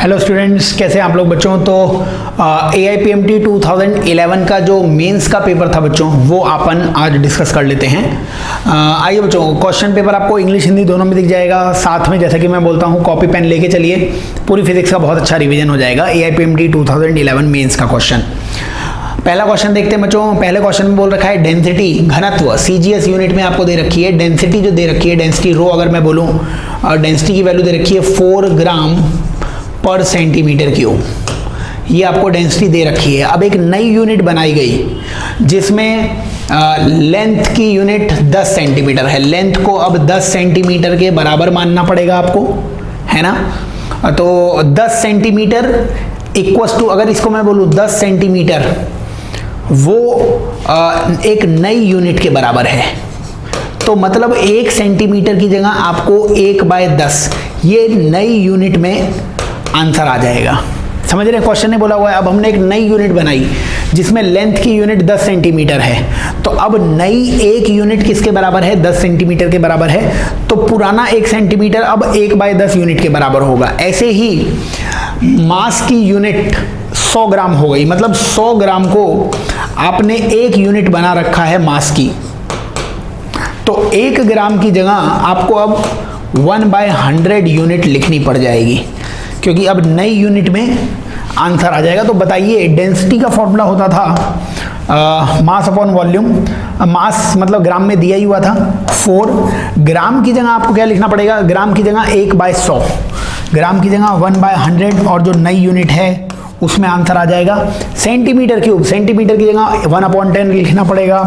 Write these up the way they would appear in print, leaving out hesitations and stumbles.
Hello students, कैसे हैं आप लोग बच्चों। तो AIPMT 2011 का जो मेंस का पेपर था बच्चों, वो अपन आज डिस्कस कर लेते हैं। आइए बच्चों, क्वेश्चन पेपर आपको इंग्लिश हिंदी दोनों में दिख जाएगा। साथ में जैसा कि मैं बोलता हूँ कॉपी पेन लेके चलिए, पूरी फिजिक्स का बहुत अच्छा रिवीजन हो जाएगा। AIPMT 2011 मेंस का क्वेश्चन। पहला क्वेश्चन देखते हैं बच्चों। पहले क्वेश्चन में बोल रखा है डेंसिटी, घनत्व CGS यूनिट में आपको दे रखी है। डेंसिटी जो दे रखी है, डेंसिटी रो अगर मैं बोलूँ, डेंसिटी की वैल्यू दे रखी है 4 ग्राम पर सेंटीमीटर क्यूब। ये आपको डेंसिटी दे रखी है। अब एक नई यूनिट बनाई गई जिसमें लेंथ की यूनिट 10 सेंटीमीटर है। लेंथ को अब 10 सेंटीमीटर के बराबर मानना पड़ेगा आपको, है ना। तो 10 सेंटीमीटर इक्वल्स टू, अगर इसको मैं बोलूँ 10 सेंटीमीटर, वो एक नई यूनिट के बराबर है। तो मतलब 1 सेंटीमीटर की जगह आपको 1/10 ये नई यूनिट में आंसर आ जाएगा। समझ रहे हैं, क्वेश्चन ने बोला हुआ है अब हमने एक नई यूनिट बनाई जिसमें लेंथ की यूनिट 10 सेंटीमीटर है। तो अब नई एक यूनिट किसके बराबर है? 10 सेंटीमीटर के बराबर है। तो पुराना 1 सेंटीमीटर अब 1/10 यूनिट के बराबर होगा। ऐसे ही मास की यूनिट 100 ग्राम हो गई। मतलब 100 ग्राम को आपने एक यूनिट बना रखा है मास की। तो 1 ग्राम की जगह आपको अब 1/100 यूनिट लिखनी पड़ जाएगी, क्योंकि अब नई यूनिट में आंसर आ जाएगा। तो बताइए, डेंसिटी का फॉर्मूला होता था मास अपॉन वॉल्यूम। मास मतलब ग्राम में दिया ही हुआ था 4। ग्राम की जगह आपको क्या लिखना पड़ेगा? ग्राम की जगह 1/100, ग्राम की जगह 1/100, और जो नई यूनिट है उसमें आंसर आ जाएगा। सेंटीमीटर क्यूब, सेंटीमीटर की जगह 1/10 लिखना पड़ेगा,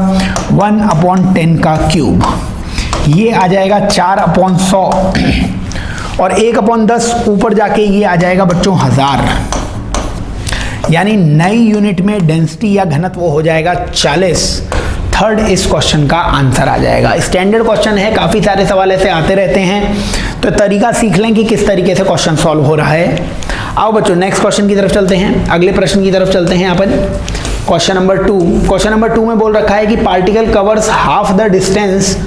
1/10 का क्यूब। ये आ जाएगा 4/100, और 1/10 ऊपर जाके ये आ जाएगा बच्चों 1000। यानी नई यूनिट में डेंसिटी या घनत्व हो जाएगा 40। थर्ड इस क्वेश्चन का आंसर आ जाएगा। स्टैंडर्ड क्वेश्चन है, काफी सारे सवाल ऐसे आते रहते हैं, तो तरीका सीख लें कि किस तरीके से क्वेश्चन सॉल्व हो रहा है। आओ बच्चों नेक्स्ट क्वेश्चन की तरफ चलते हैं, अगले प्रश्न की तरफ चलते हैं अपन। Question number 2। क्वेश्चन नंबर 2 में बोल रखा है कि particle covers half the distance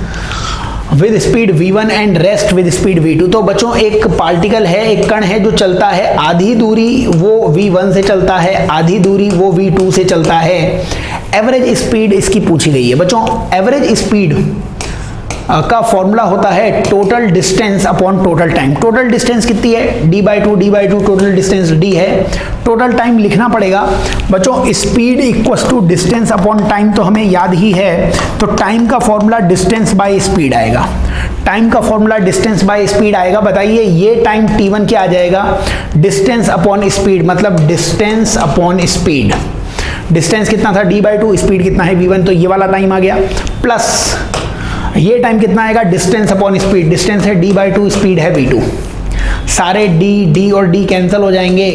with speed v1 and rest with speed v2। तो बच्चों एक पार्टिकल है, एक कण है जो चलता है, आधी दूरी वो v1 से चलता है, आधी दूरी वो v2 से चलता है। एवरेज स्पीड इसकी पूछी गई है बच्चों। एवरेज स्पीड का फॉर्मूला होता है total distance upon total time. Total distance कितनी है? d/2 टोटल डिस्टेंस d है। टोटल टाइम लिखना पड़ेगा बच्चों। Speed equals to distance upon time तो हमें याद ही है। तो टाइम का फॉर्मूला डिस्टेंस बाय स्पीड आएगा। टाइम का फॉर्मूला डिस्टेंस बाय स्पीड आएगा। बताइए ये टाइम t1 क्या आ जाएगा? डिस्टेंस अपॉन स्पीड, मतलब डिस्टेंस अपॉन स्पीड। डिस्टेंस कितना था? d/2, स्पीड कितना है? v1, तो ये वाला टाइम आ गया। प्लस ये टाइम कितना आएगा? डिस्टेंस अपॉन स्पीड, डिस्टेंस है d/2, स्पीड है v2। सारे d और d कैंसिल हो जाएंगे।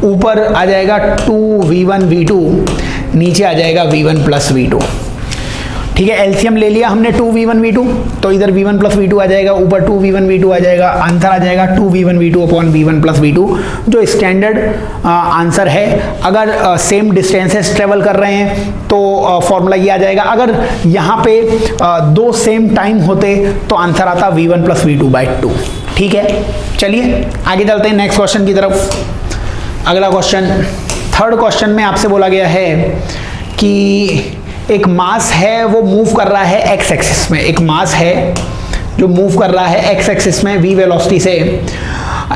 ऊपर आ जाएगा 2v1 v2, नीचे आ जाएगा v1 प्लस v2। ठीक है, एलसीएम ले लिया हमने 2v1 v2, तो इधर v1 प्लस v2 आ जाएगा, ऊपर 2v1 v2 आ जाएगा। आंसर आ जाएगा 2v1 v2 upon v1 plus v2, जो स्टैंडर्ड आंसर है। अगर सेम डिस्टेंसेस ट्रेवल कर रहे हैं तो फॉर्मूला ये आ जाएगा। अगर यहाँ पे 2 सेम टाइम होते तो आंसर आता v1 प्लस v2/2। ठीक है, चलिए आगे चलते हैं नेक्स्ट क्वेश्चन की तरफ। अगला क्वेश्चन, थर्ड क्वेश्चन में आपसे बोला गया है कि एक मास है वो मूव कर रहा है एक्स एक्सिस में। एक मास है जो मूव कर रहा है एक्स एक्सिस में v वेलोसिटी से,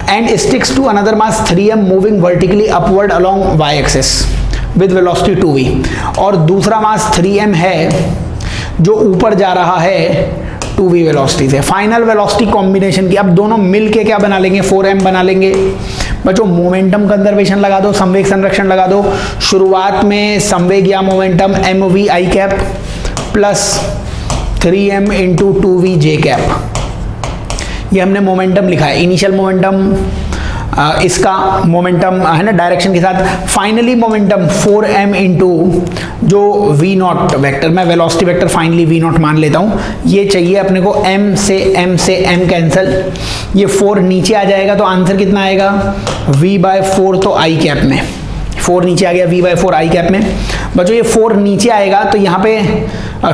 and sticks to another mass 3m moving vertically upward along y axis with velocity 2v। और दूसरा मास 3m है जो ऊपर जा रहा है 2v वेलोसिटी से। फाइनल वेलोसिटी कॉम्बिनेशन की अब दोनों मिलके क्या बना लेंगे? 4m बना लेंगे। बच्चों मोमेंटम कंजर्वेशन लगा दो, संवेग संरक्षण लगा दो। शुरुआत में संवेग या momentum mv i cap plus 3m into 2v j cap. ये हमने मोमेंटम लिखा है। इनिशियल मोमेंटम इसका मोमेंटम है ना डायरेक्शन के साथ। फाइनली मोमेंटम 4m इंटू जो v0 वेक्टर, मैं वेलोसिटी वेक्टर फाइनली v0 मान लेता हूँ। ये चाहिए अपने को m से m कैंसल, ये 4 नीचे आ जाएगा तो आंसर कितना आएगा? v/4, तो i कैप में 4 नीचे आ गया, v/4 i कैप में। बच्चों ये 4 नीचे आएगा तो यहाँ पे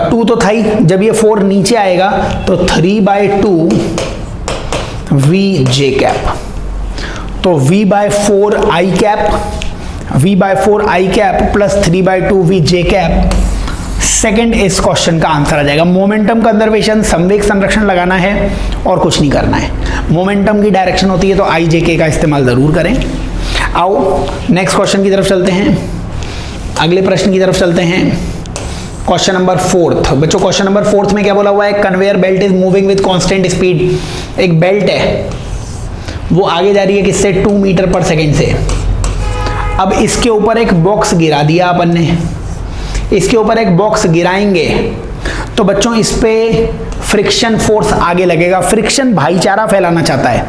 2 तो था ही, जब ये 4 नीचे आएगा तो 3/2 v j कैप। तो v/4 i cap plus 3/2 v j cap second इस क्वेश्चन का आंसर आ जाएगा। मोमेंटम कंजर्वेशन, संवेग संरक्षण लगाना है और कुछ नहीं करना है। मोमेंटम की डायरेक्शन होती है तो आई जे के का इस्तेमाल जरूर करें। आओ नेक्स्ट क्वेश्चन की तरफ चलते हैं, अगले प्रश्न की तरफ चलते हैं। क्वेश्चन नंबर 4 बच्चों, क्वेश्चन नंबर 4 में क्या बोला हुआ है? Conveyor belt is moving with constant speed. एक बेल्ट है वो आगे जा रही है किससे? 2 मीटर पर सेकेंड से। अब इसके ऊपर एक बॉक्स गिरा दिया अपन ने, इसके ऊपर एक बॉक्स गिराएंगे तो बच्चों इस पे फ्रिक्शन फोर्स आगे लगेगा। फ्रिक्शन भाईचारा फैलाना चाहता है,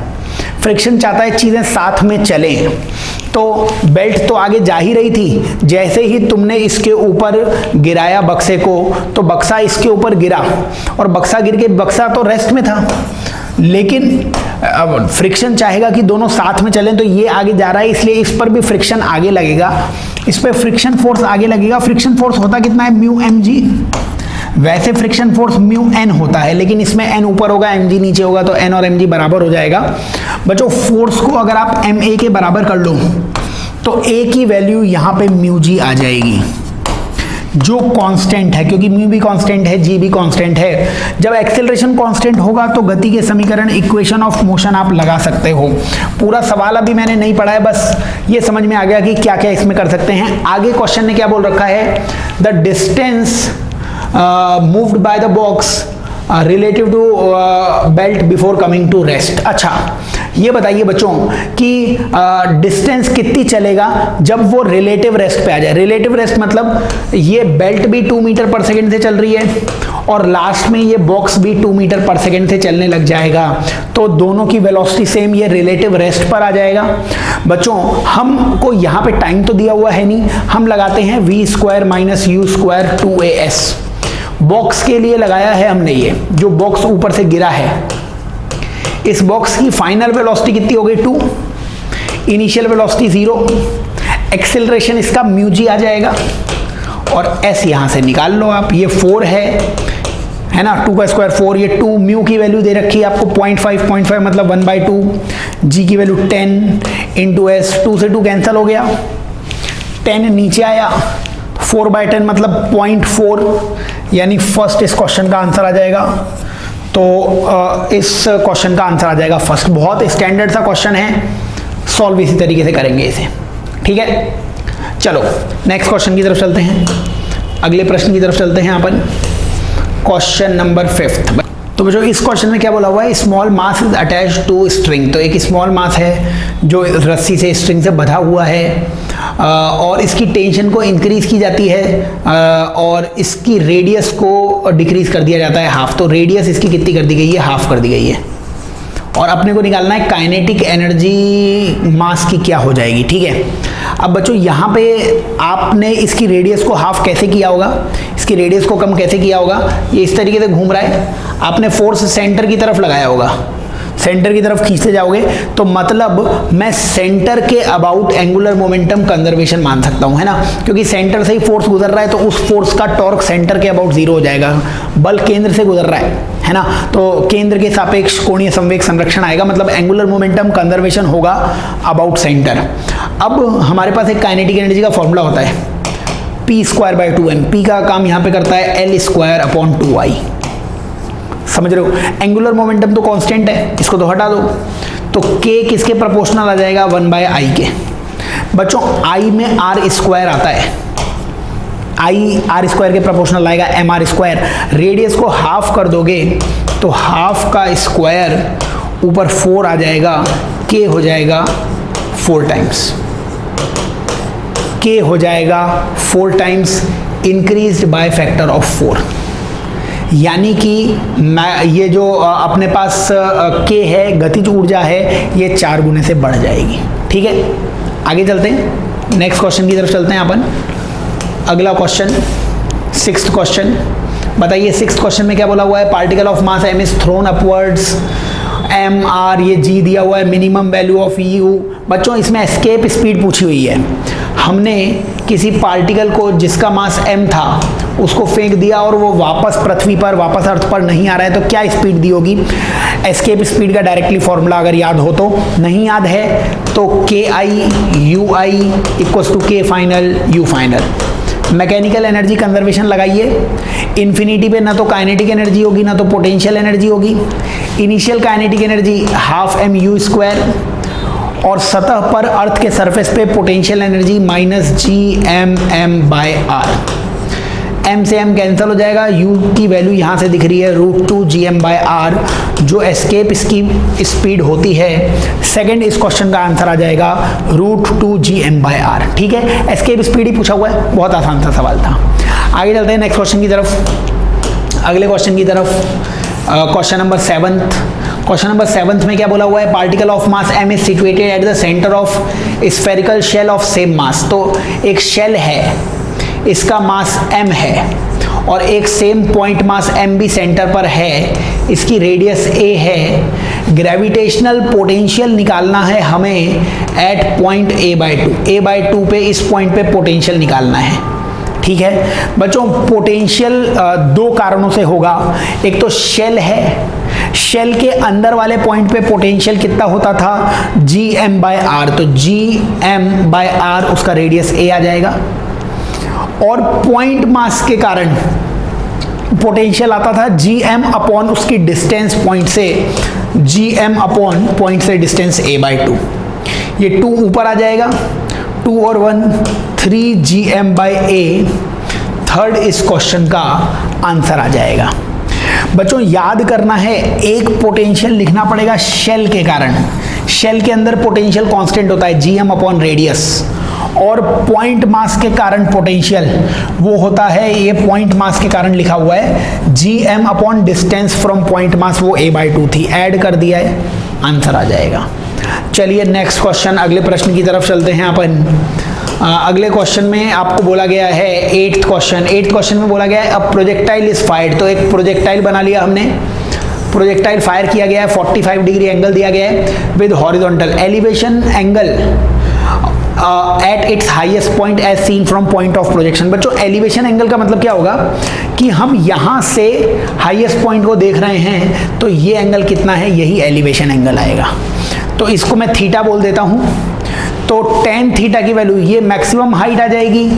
फ्रिक्शन चाहता है चीजें साथ में चलें। तो बेल्ट तो आगे जा ही रही थी, जैसे ही तुमने इसके ऊपर गिराया बक्से को तो बक्सा इसके ऊपर गिरा और बक्सा गिर के, बक्सा तो रेस्ट में था लेकिन अब फ्रिक्शन चाहेगा कि दोनों साथ में चलें, तो ये आगे जा रहा है इसलिए इस पर भी फ्रिक्शन आगे लगेगा, इस पर फ्रिक्शन फोर्स आगे लगेगा। फ्रिक्शन फोर्स होता कितना है? Mu M G. वैसे फ्रिक्शन फोर्स म्यू एन होता है लेकिन इसमें एन ऊपर होगा एम जी नीचे होगा, तो एन और एम जी बराबर हो जाएगा। बच्चों फोर्स को अगर आप एम ए के बराबर कर लो तो ए की वैल्यू यहां पे म्यू जी आ जाएगी जो कांस्टेंट है, क्योंकि म्यू भी कांस्टेंट है, जी भी कांस्टेंट है। जब एक्सेलरेशन कांस्टेंट होगा तो गति के समीकरण, इक्वेशन ऑफ मोशन आप लगा सकते हो। पूरा सवाल अभी मैंने नहीं पढ़ा है, बस ये समझ में आ गया कि क्या क्या इसमें कर सकते हैं। आगे क्वेश्चन ने क्या बोल रखा है? The distance moved by the box relative to belt before coming to rest. अच्छा ये बताइए बच्चों कि डिस्टेंस कितनी चलेगा जब वो रिलेटिव रेस्ट पे आ जाए। रिलेटिव रेस्ट मतलब ये बेल्ट भी 2 मीटर पर सेकेंड से चल रही है और लास्ट में ये बॉक्स भी 2 मीटर पर सेकेंड से चलने लग जाएगा, तो दोनों की वेलोसिटी सेम, ये रिलेटिव रेस्ट पर आ जाएगा। बच्चों हमको यहाँ पे टाइम तो दिया हुआ है नहीं, हम लगाते हैं v² minus u² 2as। Box के लिए लगाया है हमने, ये जो बॉक्स ऊपर से गिरा है इस बॉक्स की फाइनल वेलोसिटी कितनी हो गई? 2, इनिशियल वेलोसिटी 0, एक्सेलरेशन इसका म्यू जी आ जाएगा और s यहां से निकाल लो आप, ये 4 है ना, 2 का स्क्वायर 4, ये 2 म्यू की वैल्यू दे रखी है आपको 0.5 मतलब 1/2, g की वैल्यू 10 इंटू s, 2 से 2 कैंसिल हो गया, 10 नीचे आया, 4/10 मतलब 0.4, यानी फर्स्ट इस क्वेश्चन का आंसर आ जाएगा। तो इस क्वेश्चन का आंसर आ जाएगा फर्स्ट। बहुत स्टैंडर्ड सा क्वेश्चन है, सॉल्व इसी तरीके से करेंगे इसे, ठीक है। चलो नेक्स्ट क्वेश्चन की तरफ चलते हैं, अगले प्रश्न की तरफ चलते हैं अपन। Question number 5। तो बच्चों इस क्वेश्चन में क्या बोला हुआ है? Small mass is attached to string. तो एक स्मॉल मास है जो रस्सी से, स्ट्रिंग से बंधा हुआ है और इसकी टेंशन को इंक्रीज की जाती है और इसकी रेडियस को डिक्रीज कर दिया जाता है हाफ। तो रेडियस इसकी कितनी कर दी गई है? हाफ कर दी गई है। और अपने को निकालना है काइनेटिक एनर्जी मास की क्या हो जाएगी, ठीक है। अब बच्चों यहाँ पे आपने इसकी रेडियस को हाफ कैसे किया होगा, इसकी रेडियस को कम कैसे किया होगा? ये इस तरीके से घूम रहा है, आपने फोर्स सेंटर की तरफ लगाया होगा, सेंटर की तरफ खींचते जाओगे तो मतलब मैं सेंटर के अबाउट एंगुलर मोमेंटम कंजर्वेशन मान सकता हूं, है ना, क्योंकि सेंटर से ही फोर्स गुजर रहा है तो उस फोर्स का टॉर्क सेंटर के अबाउट 0 हो जाएगा। बल केंद्र से गुजर रहा है ना, तो केंद्र के सापेक्ष कोणीय संवेग संरक्षण आएगा, मतलब एंगुलर मोमेंटम कंजर्वेशन होगा अबाउट सेंटर। अब हमारे पास एक काइनेटिक एनर्जी का फॉर्मूला होता है p²/2m। p का काम यहाँ पे करता है L²/2I, समझ रहे हो। एंगुलर मोमेंटम तो कांस्टेंट है, इसको तो हटा दो, तो k किसके प्रोपोर्शनल आ जाएगा? 1/I के। बच्चों I में r² आता है, I r² के प्रोपोर्शनल आएगा, mr²। रेडियस को हाफ कर दोगे तो हाफ का स्क्वायर ऊपर 4 आ जाएगा, k हो जाएगा 4 टाइम्स, k हो जाएगा 4 times increased by factor of 4। यानी कि ये जो अपने पास k है, गतिज ऊर्जा है, ये 4 गुने से बढ़ जाएगी, ठीक है। आगे चलते हैं, नेक्स्ट क्वेश्चन की तरफ चलते हैं अपन। अगला क्वेश्चन 6th क्वेश्चन, बताइए 6th क्वेश्चन में क्या बोला हुआ है? Particle of mass m is throne upwards, m r, ये g दिया हुआ है, मिनिमम वैल्यू ऑफ u। बच्चों इसमें एस्केप स्पीड पूछी हुई है। हमने किसी पार्टिकल को जिसका मास m था उसको फेंक दिया और वो वापस पृथ्वी पर, वापस अर्थ पर नहीं आ रहा है, तो क्या स्पीड दी होगी? एस्केप स्पीड का डायरेक्टली फॉर्मूला अगर याद हो तो, नहीं याद है तो K i U i equals to K final U final. Mechanical energy conservation लगाइए, इन्फिनिटी पे ना तो काइनेटिक एनर्जी होगी ना तो पोटेंशियल एनर्जी होगी। Initial kinetic energy half M U square और सतह पर अर्थ के सरफेस पे potential energy minus G M M by R. M से एम कैंसिल हो जाएगा, यू की वैल्यू यहाँ से दिख रही है √2 जी एम बाय आर, जो एस्केप की स्पीड होती है। सेकंड इस क्वेश्चन का आंसर आ जाएगा √2 जी एम बाय आर। ठीक है, एस्केप स्पीड ही पूछा हुआ है, बहुत आसान सा सवाल था। आगे चलते हैं नेक्स्ट क्वेश्चन की तरफ, अगले क्वेश्चन की तरफ। Question number 7। क्वेश्चन नंबर 7 में क्या बोला हुआ है, particle of mass m is situated at the centre of spherical shell of same mass. तो एक शेल है, इसका मास m है और एक सेम पॉइंट मास m भी सेंटर पर है, इसकी रेडियस a है। ग्रेविटेशनल पोटेंशियल निकालना है हमें एट पॉइंट a/2 पे, इस पॉइंट पे पोटेंशियल निकालना है। ठीक है बच्चों, पोटेंशियल दो कारणों से होगा। एक तो शेल है, शेल के अंदर वाले पॉइंट पे पोटेंशियल कितना होता था, जी एम बाय आर, तो जी एम बाय आर उसका रेडियस a आ जाएगा। और पॉइंट मास के कारण पोटेंशियल आता था जी एम अपॉन उसकी डिस्टेंस पॉइंट से, जी एम अपॉन पॉइंट से डिस्टेंस a/2। ये 2 ऊपर आ जाएगा, 2 और 1 3 G M by A. Third इस क्वेश्चन का आंसर आ जाएगा। बच्चों याद करना है, एक पोटेंशियल लिखना पड़ेगा शेल के कारण। शेल के अंदर पोटेंशियल कांस्टेंट होता है जी एम अपॉन रेडियस, और पॉइंट मास के कारण पोटेंशियल वो होता है, ये पॉइंट मास के कारण लिखा हुआ है G M upon distance from point mass, वो a/2 थी, ऐड कर दिया है, आंसर आ जाएगा। चलिए नेक्स्ट क्वेश्चन, अगले प्रश्न की तरफ चलते हैं अपन। अगले क्वेश्चन में आपको बोला गया है 8th क्वेश्चन में बोला गया है अब प्रोजेक्टाइल इज फायर्ड। तो एक प्रोजेक्टाइल बना लिया हमने, प्रोजेक्टाइल फायर किया गया है, 45 डिग्री एंगल दिया गया है with horizontal elevation angle at its highest point as seen from point of projection. बच्चों एलिवेशन एंगल का मतलब क्या होगा कि हम यहाँ से हाईएस्ट पॉइंट को देख रहे हैं, तो ये एंगल कितना है, यही एलिवेशन एंगल आएगा। तो इसको मैं थीटा बोल देता हूँ। तो tan थीटा की वैल्यू, ये मैक्सिमम हाइट आ जाएगी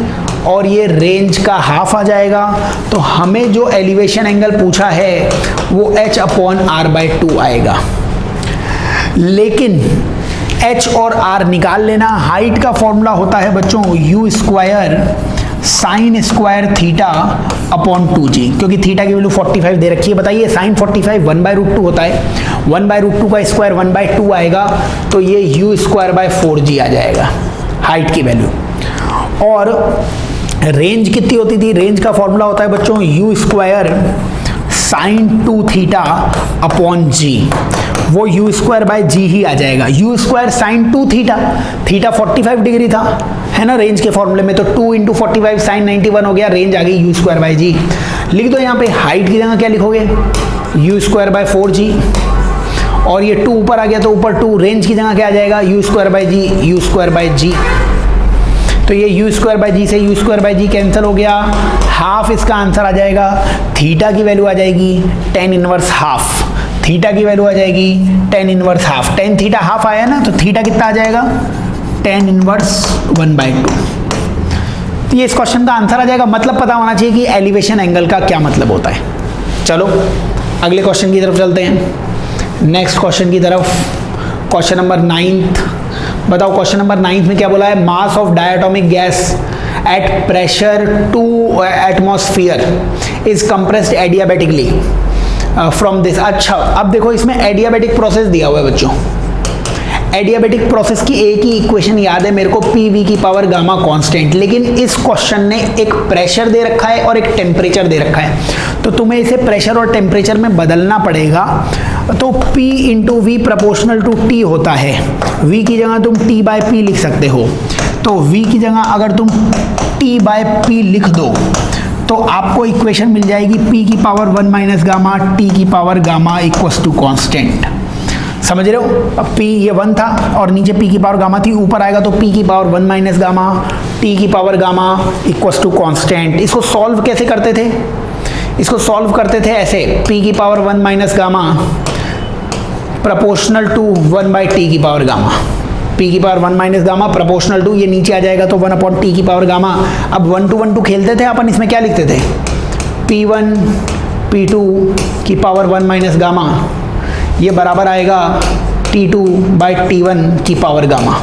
और ये रेंज का हाफ आ जाएगा। तो हमें जो एलिवेशन एंगल पूछा है वो h/r/2 आएगा। लेकिन h और r निकाल लेना। हाइट का फॉर्मूला होता है बच्चों u square sine square theta upon 2g, क्योंकि थीटा की वैल्यू 45 दे रखी है। बताइए साइन 45 1/√2 होता है, 1/√2 का स्क्वायर 1/2 आएगा, तो ये u स्क्वायर बाय 4g आ जाएगा हाइट की वैल्यू। और रेंज कितनी होती थी, रेंज का फॉर्मूला होता है बच्चों u square sine 2 theta upon g, वो u स्क्वायर बाय g ही आ जाएगा। u square sine 2 theta, theta 45 degree था है ना रेंज के फॉर्मूले में, तो 2 × 45 साइन 91 हो गया, रेंज आ गई u स्क्वायर बाय g। लिख दो यहाँ पे, हाइट की जगह क्या लिखोगे, u स्क्वायर बाय 4g, और ये 2 ऊपर आ गया तो ऊपर 2, रेंज की जगह क्या आ जाएगा, u square by g, u square by g। तो ये u स्क्वायर बाय g से u square by g cancel हो गया, हाफ इसका आंसर आ जाएगा। थीटा की वैल्यू आ जाएगी tan इनवर्स हाफ, थीटा की वैल्यू आ जाएगी tan inverse half. tan theta half आया ना, तो थीटा कितना आ जाएगा, tan इनवर्स 1/2। तो ये इस क्वेश्चन का आंसर आ जाएगा। मतलब पता होना चाहिए कि एलिवेशन एंगल का क्या मतलब होता है। चलो अगले क्वेश्चन की तरफ चलते हैं, नेक्स्ट क्वेश्चन की तरफ। क्वेश्चन नंबर 9th, बताओ क्वेश्चन नंबर 9th में क्या बोला है, mass of diatomic gas at pressure 2 atmosphere is compressed adiabatically from this. अच्छा अब देखो इसमें एडियाबेटिक प्रोसेस दिया हुआ है बच्चों। एडियाबेटिक प्रोसेस की एक ही इक्वेशन याद है मेरे को, PV की पावर गामा कांस्टेंट, लेकिन इस क्वेश्चन ने एक प्रेशर दे रखा है और एक टेम्परेचर दे रखा है, तो तुम्हें इसे प्रेशर और टेम्परेचर में बदलना पड़ेगा। तो P × V proportional to T होता है, V की जगह तुम T/P लिख सकते हो। तो V की जगह अगर तुम T/P लिख दो तो आपको इक्वेशन मिल जाएगी P की पावर 1 - गामा T की power gamma equals to constant. समझ रहे हो, अब P ये 1 था और नीचे P की पावर गामा थी, ऊपर आएगा तो P की पावर 1 - गामा T की power gamma equals to constant. इसको सॉल्व कैसे करते थे, इसको सॉल्व करते थे ऐसे, P की power 1 - gamma proportional to 1/t की पावर गामा, p की power 1 minus gamma proportional to, ये नीचे आ जाएगा तो 1/t की पावर गामा। अब 1 to 1 2 खेलते थे अपन, इसमें क्या लिखते थे, p1 p2 की पावर 1 माइनस गामा, ये बराबर आएगा t2/t1 की पावर गामा।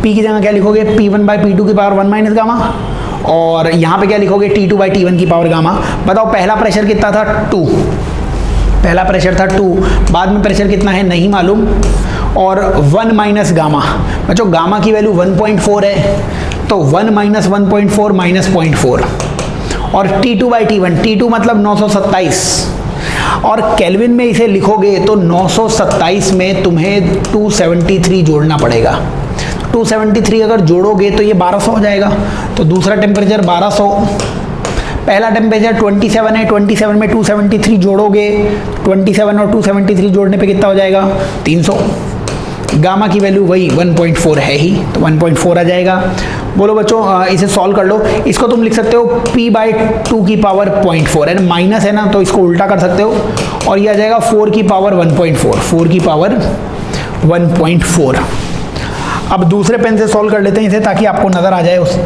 p की जगह क्या लिखोगे, p1/p2 की पावर 1 माइनस गामा, और यहाँ पे क्या लिखोगे, t2/t1 की पावर गामा। बताओ पहला प्रेशर कितना था, 2, पहला प्रेशर था 2, बाद में प्रेशर कितना है नहीं मालूम, और 1 माइनस गामा। बच्चों गामा की वैल्यू 1.4 है, तो 1 माइनस 1.4 माइनस 0.4, और t2/t1, t2 मतलब 927, और केल्विन में इसे लिखोगे तो 927 में तुम्हें 273 जोड़ना पड़ेगा। 273 अगर जोड़ोगे तो ये 1200 हो जाएगा, तो दूसरा टेम्परेचर 1200, पहला टेम्परेचर 27 है, 27 में 273 जोड़ोगे, 27 और 273 जोड़ने पे कितना हो जाएगा, 300। गामा की वैल्यू वही 1.4 है ही, तो 1.4 आ जाएगा। बोलो बच्चों इसे सॉल्व कर लो। इसको तुम लिख सकते हो p/2 की पावर 0.4 है, माइनस है ना, तो इसको उल्टा कर सकते हो, और ये आ जाएगा 4 की पावर 1.4, 4 की पावर 1.4। अब दूसरे पेन से सॉल्व कर लेते हैं इसे, ताकि आपको नज़र आ जाए उस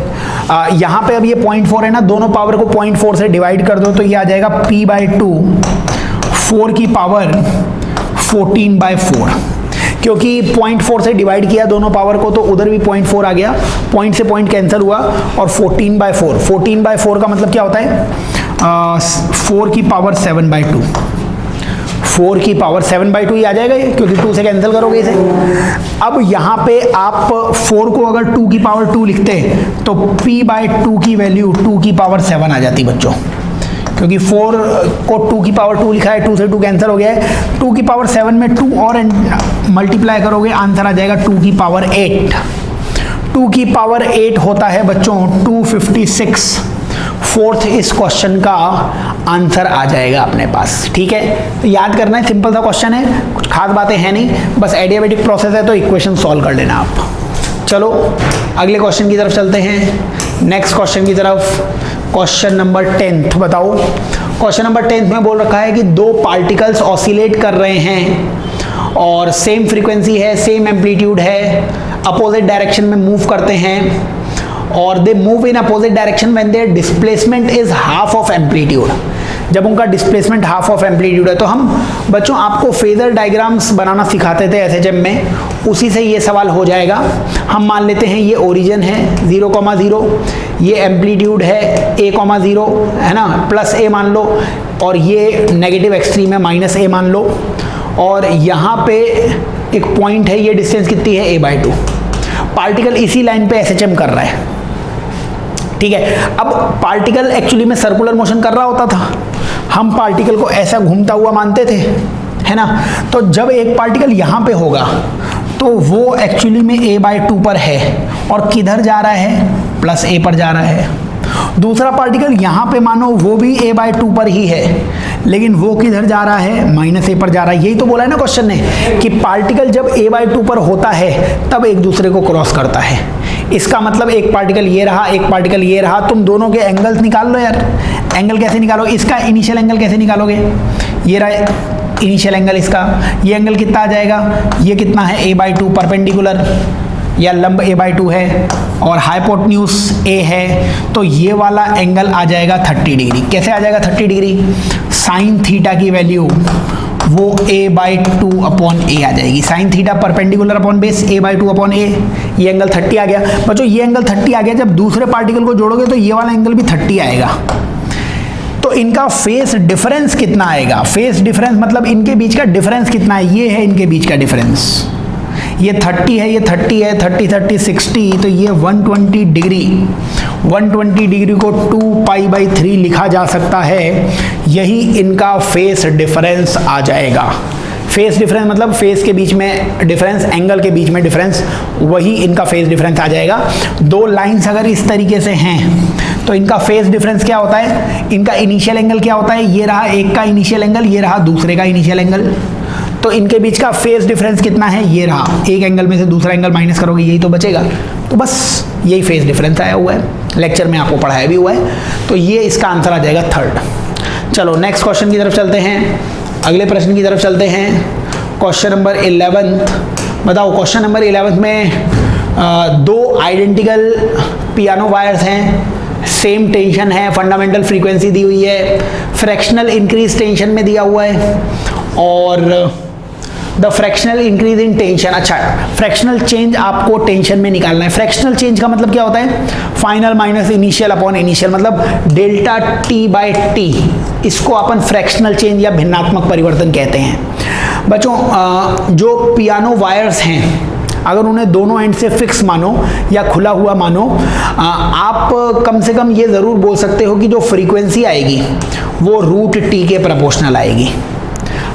यहाँ पे अब ये 0.4 है ना, दोनों पावर को 0.4 से डिवाइड कर दो तो ये आ जाएगा p/2 4 की पावर 14/4, क्योंकि 0.4 से डिवाइड किया दोनों पावर को तो उधर भी 0.4 आ गया, पॉइंट से पॉइंट कैंसिल हुआ, और 14/4, 14/4 का मतलब क्या होता है, 4 की पावर 7/2, 4 की पावर 7/2 ही आ जाएगा ये, क्योंकि 2 से कैंसिल करोगे इसे। अब यहाँ पे आप 4 को अगर 2 की पावर 2 लिखते तो p/2 की वैल्यू 2 की पावर 7 आ जाती बच्चों, क्योंकि 4 को 2 की पावर 2 लिखा है, 2 से 2 कैंसिल हो गया है, 2 की पावर 7 में 2 और मल्टीप्लाई करोगे, आंसर आ जाएगा 2 की पावर 8। 2 की पावर 8 होता है बच्चों 256। फोर्थ इस क्वेश्चन का आंसर आ जाएगा अपने पास। ठीक है, तो याद करना है, सिंपल सा क्वेश्चन है, कुछ खास बातें हैं नहीं, बस एडियाबेटिक प्रोसेस है, तो इक्वेशन सॉल्व कर लेना आप। चलो अगले क्वेश्चन की तरफ चलते हैं, नेक्स्ट क्वेश्चन की तरफ। क्वेश्चन नंबर 10 बताओ। क्वेश्चन नंबर 10 में बोल रखा है कि दो पार्टिकल्स ऑसिलेट कर रहे हैं और सेम फ्रीक्वेंसी है, सेम एम्पलीट्यूड है, अपोजिट डायरेक्शन में मूव करते हैं, और they move in opposite direction when their displacement is half of amplitude. जब उनका डिस्प्लेसमेंट हाफ ऑफ एम्पलीट्यूड है, तो हम बच्चों आपको फेजर डायग्राम्स बनाना सिखाते थे एसएचएम में, उसी से ये सवाल हो जाएगा। हम मान लेते हैं ये ओरिजिन है 0,0, ये एम्पलीट्यूड है a,0 है ना, प्लस a मान लो, और ये नेगेटिव एक्सट्रीम है -a मान लो, और यहाँ पे एक पॉइंट है, ये डिस्टेंस कितनी है a/2। पार्टिकल इसी लाइन पे एसएचएम कर रहा है। ठीक है, अब पार्टिकल एक्चुअली में सर्कुलर मोशन कर रहा होता था, हम पार्टिकल को ऐसा घूमता हुआ मानते थे, है ना। तो जब एक पार्टिकल यहाँ पे होगा तो वो एक्चुअली में a/2 पर है, और किधर जा रहा है, +a पर जा रहा है। दूसरा पार्टिकल यहाँ पे मानो वो भी a/2 पर ही है, लेकिन वो किधर जा रहा है, -a पर जा रहा है। यही तो बोला है ना क्वेश्चन ने, कि पार्टिकल जब a/2 पर होता है तब एक दूसरे को क्रॉस करता है। इसका मतलब एक पार्टिकल ये रहा, एक पार्टिकल ये रहा, तुम दोनों के एंगल्स निकाल लो यार। एंगल कैसे निकालो, इसका इनिशियल एंगल कैसे निकालोगे, ये रहा इनिशियल एंगल इसका, ये एंगल कितना आ जाएगा, ये कितना है a/2 परपेंडिकुलर या लंब a/2 है, और हाइपोटेन्यूज a है, तो ये वाला एंगल आ जाएगा 30 डिग्री। कैसे आ जाएगा 30 डिग्री, साइन थीटा की वैल्यू वो a/2 अपॉन a आ जाएगी। Sine theta perpendicular upon base a/2 upon a, ये एंगल 30 आ गया बच्चों। ये एंगल 30 आ गया, जब दूसरे पार्टिकल को जोड़ोगे तो ये वाला एंगल भी 30 आएगा। तो इनका फेस डिफरेंस कितना आएगा, फेस डिफरेंस मतलब इनके बीच का डिफरेंस कितना है, ये है इनके बीच का डिफरेंस, ये 30 है, ये 30 है, 30 60, तो ये 120 डिग्री। 120 डिग्री को 2π/3 लिखा जा सकता है, यही इनका फेस डिफरेंस आ जाएगा। फेस डिफरेंस मतलब फेस के बीच में डिफरेंस, एंगल के बीच में डिफरेंस, वही इनका फेस डिफरेंस आ जाएगा। दो लाइंस अगर इस तरीके से हैं तो इनका फेस डिफरेंस क्या होता है, इनका इनिशियल एंगल क्या होता है, ये रहा एक का इनिशियल एंगल, ये रहा दूसरे का इनिशियल एंगल, तो इनके बीच का फेस डिफरेंस कितना है, ये रहा। एक एंगल में से दूसरा एंगल माइनस करोगे, यही तो बचेगा। तो बस यही फेस डिफरेंस आया हुआ है, लेक्चर में आपको पढ़ाया भी हुआ है, तो ये इसका आंसर आ जाएगा 3rd। चलो नेक्स्ट क्वेश्चन की तरफ चलते हैं, अगले प्रश्न की तरफ चलते हैं। क्वेश्चन नंबर 11 बताओ, क्वेश्चन नंबर 11 में दो आइडेंटिकल पियानो वायर्स हैं, सेम टेंशन है, फंडामेंटल फ्रीक्वेंसी दी हुई है, फ्रैक्शनल इंक्रीज टेंशन में दिया हुआ है और the fractional increase in tension. अच्छा, फ्रैक्शनल चेंज आपको टेंशन में निकालना है। फ्रैक्शनल चेंज का मतलब क्या होता है? Final minus initial upon initial, मतलब डेल्टा टी बाई टी, इसको अपन फ्रैक्शनल चेंज या भिन्नात्मक परिवर्तन कहते हैं। बच्चों जो पियानो वायर्स हैं, अगर उन्हें दोनों एंड से फिक्स मानो या खुला हुआ मानो, आप कम से कम ये ज़रूर बोल सकते हो कि जो फ्रीक्वेंसी आएगी वो रूट टी के प्रोपोर्शनल आएगी।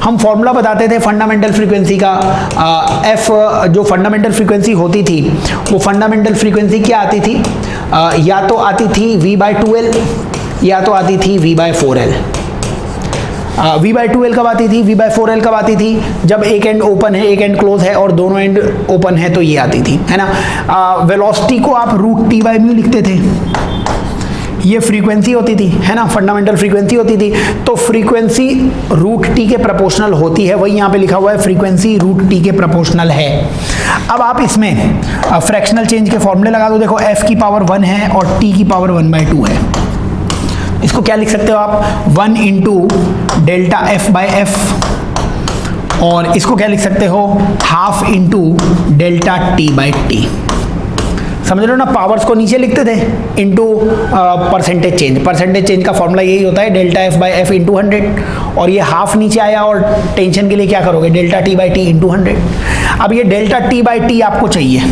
हम फॉर्मूला बताते थे फंडामेंटल फ्रीक्वेंसी का, एफ जो फंडामेंटल फ्रीक्वेंसी होती थी वो फंडामेंटल फ्रीक्वेंसी क्या आती थी? या तो आती थी v/2l या तो आती थी v/4l। v/2l कब आती थी, v/4l कब आती थी? जब एक एंड ओपन है, एक एंड क्लोज है और दोनों एंड ओपन है तो ये आती थी, है ना। वेलोसिटी को आप रूट टी बाई म्यू लिखते थे, ये फ्रीक्वेंसी होती थी, है ना, फंडामेंटल फ्रीक्वेंसी होती थी। तो फ्रीक्वेंसी रूट टी के प्रोपोर्शनल होती है, वही यहाँ पे लिखा हुआ है, फ्रीक्वेंसी रूट टी के प्रोपोर्शनल है। अब आप इसमें फ्रैक्शनल चेंज के फॉर्मूले लगा दो। देखो f की पावर 1 है और t की पावर 1/2 है। इसको क्या लिख सकते हो आप? 1 into delta F by F, और इसको क्या लिख सकते हो? Half into delta T by T. समझ रहे हो ना, पावर्स को नीचे लिखते थे into percentage change. Percentage change का फॉर्मूला यही होता है, delta F by F into 100, और ये हाफ नीचे आया और टेंशन के लिए क्या करोगे? Delta T by T into 100। अब ये डेल्टा टी बाई टी आपको चाहिए,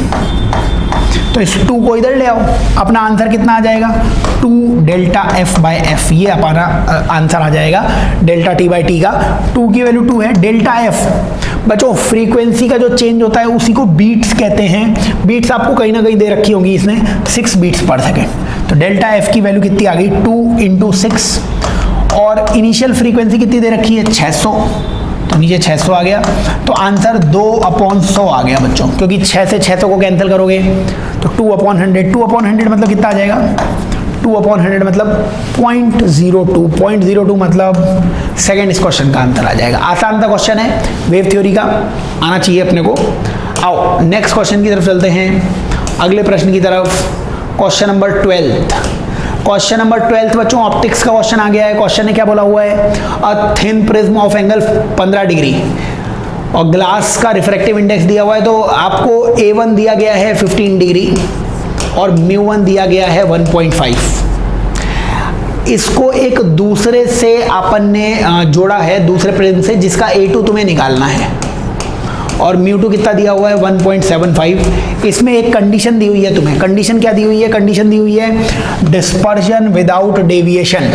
तो इस 2 को इधर ले आओ, अपना आंसर कितना आ जाएगा? 2 डेल्टा एफ बाई एफ, ये अपना आंसर आ जाएगा डेल्टा टी बाई टी का। 2 की वैल्यू 2 है। डेल्टा एफ बच्चों फ्रीक्वेंसी का जो चेंज होता है उसी को बीट्स कहते हैं। बीट्स आपको कहीं ना कहीं दे रखी होगी इसने, 6 बीट्स पर सेकेंड। तो डेल्टा एफ की वैल्यू कितनी आ गई? 2 इंटू 6, और इनिशियल फ्रीक्वेंसी कितनी दे रखी है? 600, तो नीचे 600 आ गया। तो आंसर 2/100 आ गया बच्चों, क्योंकि 6 से 600 को कैंसिल करोगे तो 2/100। 2/100 मतलब कितना आ जाएगा? 2/100 मतलब 0.02, 0.02 मतलब सेकेंड इस क्वेश्चन का आंसर आ जाएगा। आसान सा क्वेश्चन है, वेव थ्योरी का, आना चाहिए अपने को। आओ नेक्स्ट क्वेश्चन की तरफ चलते हैं, अगले प्रश्न की तरफ। Question number 12। क्वेश्चन नंबर 12 बच्चों ऑप्टिक्स का क्वेश्चन आ गया है। क्वेश्चन ने क्या बोला हुआ है? A thin prism of angle 15 degree और ग्लास का रिफ्रैक्टिव इंडेक्स दिया हुआ है। तो आपको A1 दिया गया है 15 डिग्री और μ1 दिया गया है 1.5। इसको एक दूसरे से अपन ने जोड़ा है, दूसरे प्रिज्म से, जिसका A2 तुम्हें निकालना है, और μ2 कितना दिया हुआ है? 1.75। इसमें एक कंडीशन दी हुई है तुम्हें। कंडीशन क्या दी हुई है? कंडीशन दी हुई है डिस्पर्जन विदाउट डेविएशन।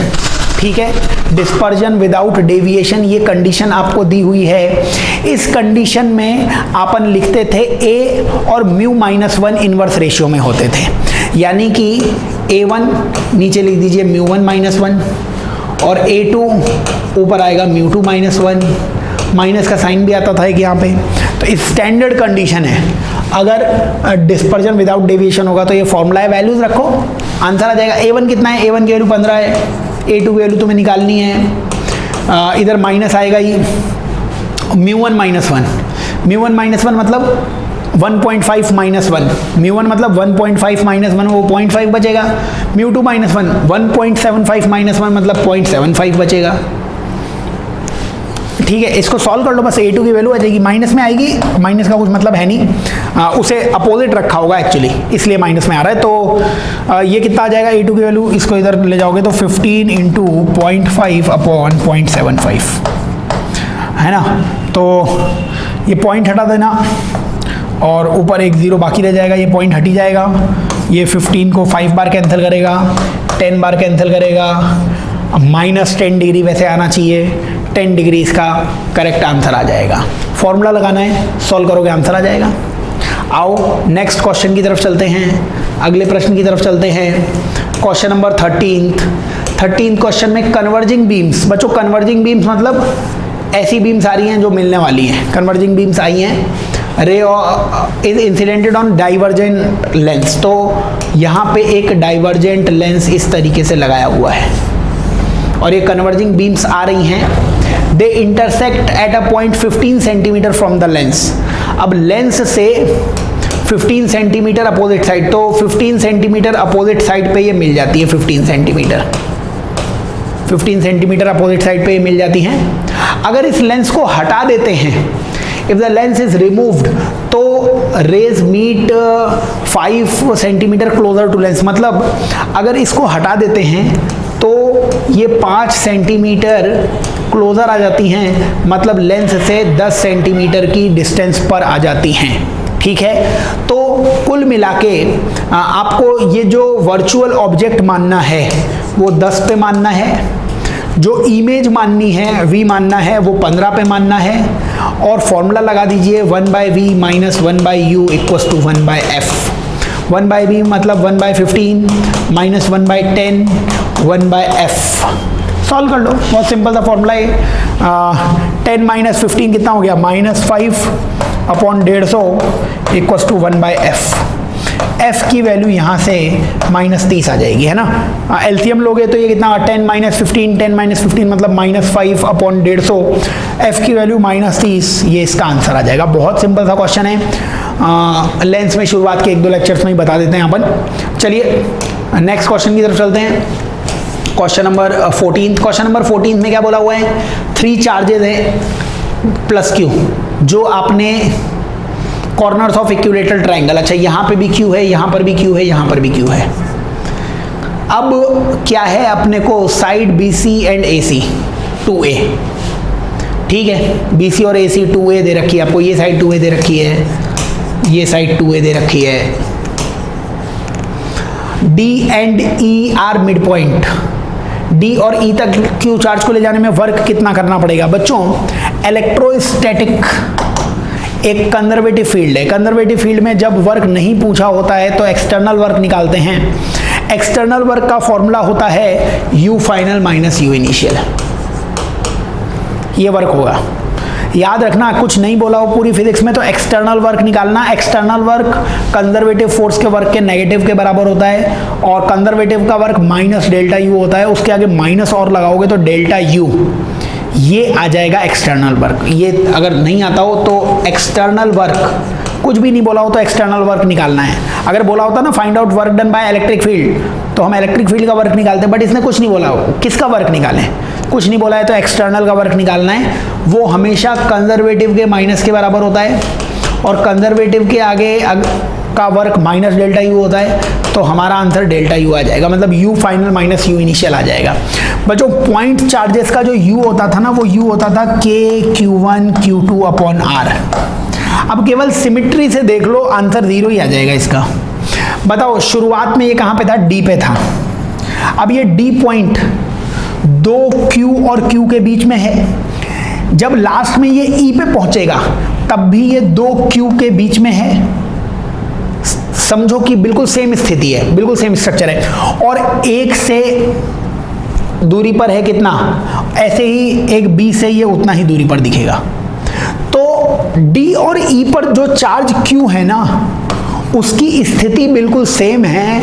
ठीक है, डिस्पर्जन विदाउट डेविएशन, ये कंडीशन आपको दी हुई है। इस कंडीशन में अपन लिखते थे A और μ-1 इनवर्स रेशियो में होते थे, यानी कि A1 नीचे लिख दीजिए μ1-1 और A2 ऊपर आएगा μ2-1, माइनस का साइन भी आता था एक यहाँ पे। तो स्टैंडर्ड कंडीशन है, अगर डिस्पर्जन विदाउट डेविएशन होगा तो ये फॉर्मूला है, वैल्यूज रखो, आंसर आ जाएगा। A1 कितना है? A1 की वैल्यू 15 है, A2 की वैल्यू तुम्हें निकालनी है। इधर माइनस आएगा ही, μ1-1, μ1-1 मतलब 1.5 माइनस 1, μ1 मतलब 1.5 माइनस 1, वो 0.5 बचेगा। μ2-1 1.75 माइनस 1 मतलब 0.75 बचेगा। ठीक है, इसको सॉल्व कर लो, बस A2 की वैल्यू आ जाएगी, माइनस में आएगी, माइनस का कुछ मतलब है नहीं, उसे अपोजिट रखा होगा एक्चुअली, इसलिए माइनस में आ रहा है। तो ये कितना आ जाएगा A2 की वैल्यू? इसको इधर ले जाओगे तो 15 इंटू 0.5 अपॉन 0.75, है ना। तो ये पॉइंट हटा देना और ऊपर एक 0 बाकी रह जाएगा, ये पॉइंट हटी जाएगा। ये 15 को 5 बार कैंसिल करेगा, 10 बार कैंसिल करेगा, -10 डिग्री वैसे आना चाहिए, 10 डिग्री इसका करेक्ट आंसर आ जाएगा। फॉर्मूला लगाना है, सॉल्व करोगे आंसर आ जाएगा। आओ नेक्स्ट क्वेश्चन की तरफ चलते हैं, अगले प्रश्न की तरफ चलते हैं। क्वेश्चन नंबर 13 क्वेश्चन में कन्वर्जिंग बीम्स। बच्चों कन्वर्जिंग बीम्स मतलब ऐसी बीम्स आ रही हैं जो मिलने वाली हैं। कन्वर्जिंग बीम्स आई हैं, रे इज इंसिडेंटेड ऑन डाइवर्जेंट लेंस। तो यहाँ पे एक डाइवर्जेंट लेंस इस तरीके से लगाया हुआ है और ये कन्वर्जिंग बीम्स आ रही हैं। They intersect at a point 15 centimetre from the lens. अब लेंस से 15 सेंटीमीटर अपोजिट साइड, तो 15 सेंटीमीटर अपोजिट साइड पे ये मिल जाती है, 15 सेंटीमीटर अपोजिट साइड पे ये मिल जाती हैं। अगर इस लेंस को हटा देते हैं, if the lens is removed, तो rays meet 5 centimetre closer to lens, मतलब अगर इसको हटा देते हैं तो ये 5 सेंटीमीटर क्लोजर आ जाती हैं, मतलब लेंस से 10 सेंटीमीटर की डिस्टेंस पर आ जाती हैं। ठीक है, तो कुल मिला के आपको ये जो वर्चुअल ऑब्जेक्ट मानना है वो 10 पे मानना है, जो इमेज माननी है v मानना है वो 15 पे मानना है, और फॉर्मूला लगा दीजिए 1/v minus 1/u equals to 1/f। 1/v मतलब 1/15 माइनस 1/10 1/f। सॉल्व कर लो, बहुत सिंपल सा फॉर्मूला है। 10 माइनस 15 कितना हो गया, -5 upon 150 equals to 1/f। f की वैल्यू यहाँ से -30 आ जाएगी, है ना। एलसीएम लोगे तो ये कितना, 10 माइनस 15 मतलब -5 अपॉन 150, f की वैल्यू -30, ये इसका आंसर आ जाएगा। बहुत सिंपल सा क्वेश्चन है। लेंस में शुरुआत के 1-2 लेक्चर्स में ही बता देते हैं अपन। चलिए नेक्स्ट क्वेश्चन की तरफ चलते हैं। Question number 14। क्वेश्चन नंबर 14 में क्या बोला हुआ है, 3 चार्जेस है प्लस क्यू, जो आपने कॉर्नर्स ऑफ इक्विलेटरल ट्रायंगल, अच्छा यहाँ पे भी क्यू है, यहाँ पर भी क्यू है, यहाँ पर भी क्यू है। अब क्या है, अपने को side BC and AC 2A, ठीक है, BC और AC 2A दे रखी है आपको, ये साइड 2A दे रखी है, ये साइड 2A दे रखी है। D and E are mid point, D और E तक क्यू चार्ज को ले जाने में वर्क कितना करना पड़ेगा। बच्चों इलेक्ट्रोस्टैटिक एक कंजर्वेटिव फील्ड है। कंजर्वेटिव फील्ड में जब वर्क नहीं पूछा होता है तो एक्सटर्नल वर्क निकालते हैं। एक्सटर्नल वर्क का फॉर्मूला होता है U final minus U initial, ये वर्क होगा। याद रखना, कुछ नहीं बोला हो पूरी फिजिक्स में तो एक्सटर्नल वर्क निकालना। एक्सटर्नल वर्क कंजर्वेटिव फोर्स के वर्क के नेगेटिव के बराबर होता है, और कंजर्वेटिव का वर्क माइनस डेल्टा U होता है, उसके आगे माइनस और लगाओगे तो डेल्टा U, ये आ जाएगा एक्सटर्नल वर्क। ये अगर नहीं आता हो तो एक्सटर्नल वर्क, कुछ भी नहीं बोला हो तो एक्सटर्नल वर्क निकालना है। अगर बोला होता ना find out work done by electric field, तो हम इलेक्ट्रिक फील्ड का वर्क निकालते हैं, बट इसने कुछ नहीं बोला हो किसका वर्क निकालें, कुछ नहीं बोला है तो एक्सटर्नल का वर्क निकालना है। वो हमेशा कंजर्वेटिव के माइनस के बराबर होता है, और कंजर्वेटिव के आगे का वर्क माइनस डेल्टा U होता है, तो हमारा आंसर डेल्टा U आ जाएगा, मतलब U final minus U initial आ जाएगा। बच्चों पॉइंट चार्जेस का जो U होता था ना, वो U होता था K Q1 Q2 upon R। अब केवल सिमिट्री से देख लो, आंसर 0 ही आ जाएगा इसका। बताओ शुरुआत में ये कहाँ पे था, D पे था। अब ये D पॉइंट 2Q और Q के बीच में है, जब लास्ट में ये E पे पहुंचेगा तब भी ये 2Q के बीच में है। समझो कि बिल्कुल सेम स्थिति है, बिल्कुल सेम स्ट्रक्चर है, और एक से दूरी पर है कितना, ऐसे ही एक B से ये उतना ही दूरी पर दिखेगा। तो D और E पर जो चार्ज Q है ना, उसकी स्थिति बिल्कुल सेम है,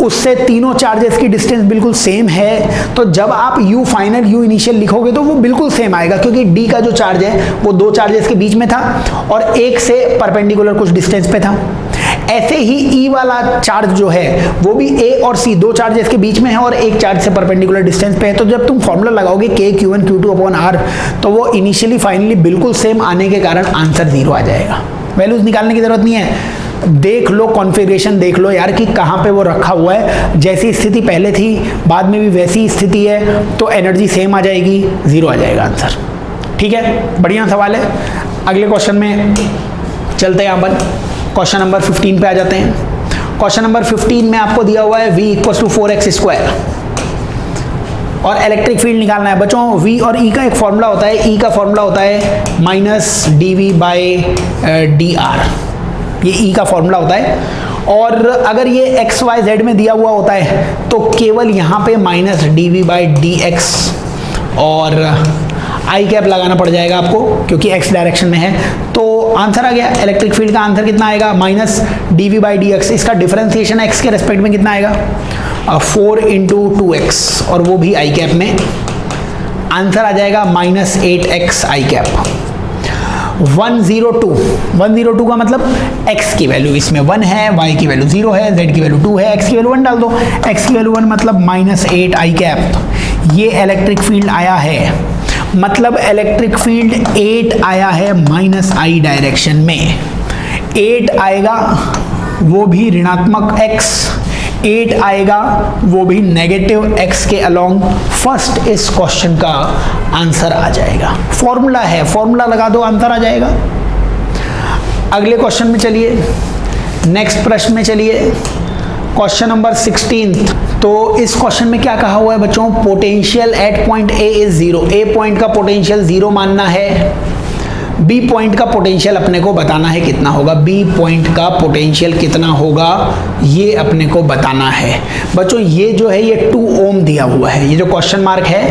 उससे तीनों चार्जेस की डिस्टेंस बिल्कुल सेम है। तो जब आप U फाइनल U इनिशियल लिखोगे तो वो बिल्कुल सेम आएगा, क्योंकि D का जो चार्ज है वो 2 चार्जेस के बीच में था और एक से परपेंडिकुलर कुछ डिस्टेंस पे था। ऐसे ही E वाला चार्ज जो है वो भी A और C 2 चार्जेस के बीच में है और एक चार्ज से परपेंडिकुलर डिस्टेंस पे है। तो जब तुम फॉर्मूला लगाओगे K Q1 Q2 upon R, तो वो इनिशियली फाइनली बिल्कुल सेम आने के कारण आंसर 0 आ जाएगा। वैल्यूज निकालने की जरूरत नहीं है, देख लो कॉन्फ़िगरेशन, देख लो यार कि कहाँ पे वो रखा हुआ है। जैसी स्थिति पहले थी बाद में भी वैसी स्थिति है, तो एनर्जी सेम आ जाएगी, 0 आ जाएगा आंसर। ठीक है, बढ़िया सवाल है। अगले क्वेश्चन में चलते हैं अपन, क्वेश्चन नंबर 15 पे आ जाते हैं। क्वेश्चन नंबर 15 में आपको दिया हुआ है v इक्वल्स टू 4x² और इलेक्ट्रिक फील्ड निकालना है। बच्चों v और e का एक फॉर्मूला होता है, e का फॉर्मूला होता है -dv/dr, ये E का फॉर्मूला होता है। और अगर ये x y z में दिया हुआ होता है तो केवल यहाँ पे -dv/dx और आई कैप लगाना पड़ जाएगा आपको, क्योंकि x डायरेक्शन में है। तो आंसर आ गया, इलेक्ट्रिक फील्ड का आंसर कितना आएगा, -dv/dx। इसका डिफरेंशिएशन x के रेस्पेक्ट में कितना आएगा, 4 × 2x, और वो भी आई कैप में। आंसर आ जाएगा -8x आई कैप। 102 का मतलब x की वैल्यू इसमें 1 है, y की वैल्यू 0 है, z की वैल्यू 2 है, x की वैल्यू 1 डाल दो, x की वैल्यू 1 मतलब -8 आई कैप। ये इलेक्ट्रिक फील्ड आया है, मतलब इलेक्ट्रिक फील्ड 8 आया है -i डायरेक्शन में। 8 आएगा वो भी ऋणात्मक x, 8 आएगा वो भी नेगेटिव x के अलोंग। फर्स्ट इस क्वेश्चन का आंसर आ जाएगा। फॉर्मूला है, फॉर्मूला लगा दो, आंसर आ जाएगा। अगले क्वेश्चन में चलिए, नेक्स्ट प्रश्न में चलिए, क्वेश्चन नंबर 16। तो इस क्वेश्चन में क्या कहा हुआ है बच्चों, potential at point A is 0। A point का पोटेंशियल 0 मानना है, बी पॉइंट का पोटेंशियल अपने को बताना है कितना होगा, बी पॉइंट का पोटेंशियल कितना होगा ये अपने को बताना है। बच्चों ये जो है ये 2 ओम दिया हुआ है, ये जो क्वेश्चन मार्क है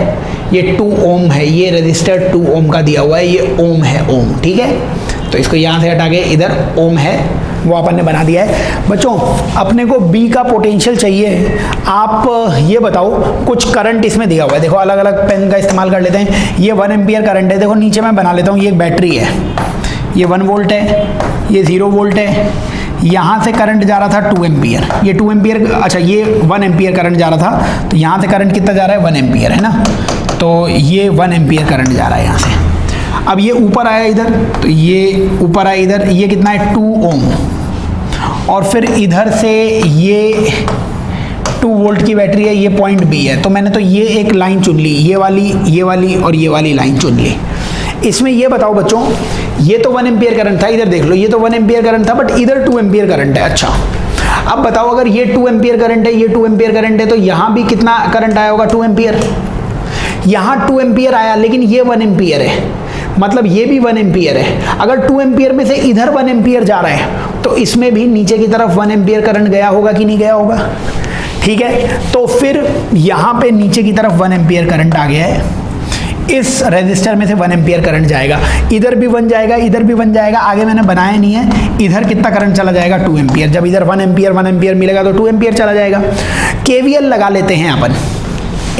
ये 2 ओम है, ये रजिस्टर 2 ओम का दिया हुआ है, ये ओम है, ओम, ठीक है। तो इसको यहाँ से हटा के इधर ओम है वो अपन ने बना दिया है। बच्चों अपने को बी का पोटेंशियल चाहिए, आप ये बताओ, कुछ करंट इसमें दिया हुआ है, देखो अलग अलग पेन का इस्तेमाल कर लेते हैं। ये 1 एम्पियर करंट है, देखो नीचे मैं बना लेता हूँ, ये एक बैटरी है, ये 1 वोल्ट है, ये 0 वोल्ट है, यहाँ से करंट जा रहा था 2 एम्पियर, ये 2 एम्पियर, अच्छा ये 1 एम्पियर करंट जा रहा था, तो यहाँ से करंट कितना जा रहा है 1 एम्पियर है ना, तो ये 1 एम्पियर करंट जा रहा है यहाँ से। अब ये ऊपर आया इधर, तो ये ऊपर आया इधर, ये कितना है 2 ओम, और फिर इधर से ये 2 वोल्ट की बैटरी है, ये पॉइंट बी है, तो मैंने तो ये एक लाइन चुन ली, ये वाली और ये वाली लाइन चुन ली। इसमें ये बताओ बच्चों, ये तो 1 एम्पियर करंट था, इधर देख लो ये तो 1 एम्पियर करंट था, बट इधर 2 एम्पियर करंट है। अच्छा अब बताओ, अगर ये 2 एम्पियर करंट है, ये 2 एम्पियर करंट है, तो यहाँ भी कितना करंट आया होगा 2 एम्पियर। यहाँ 2 एम्पियर आया, लेकिन ये 1 एम्पियर है, मतलब ये भी 1 एम्पियर है। अगर 2 एम्पियर में से इधर 1 एम्पियर जा रहा है, तो इसमें भी नीचे की तरफ 1 एम्पियर करंट गया होगा कि नहीं गया होगा, ठीक है। तो फिर यहाँ पे नीचे की तरफ 1 एम्पियर करंट आ गया है, इस रेजिस्टर में से 1 एम्पियर करंट जाएगा, इधर भी 1 जाएगा, इधर भी 1 जाएगा, आगे मैंने बनाया नहीं है। इधर कितना करंट चला जाएगा 2 एम्पियर, जब इधर 1 एम्पियर मिलेगा तो 2 एम्पियर चला जाएगा। केवीएल लगा लेते हैं अपन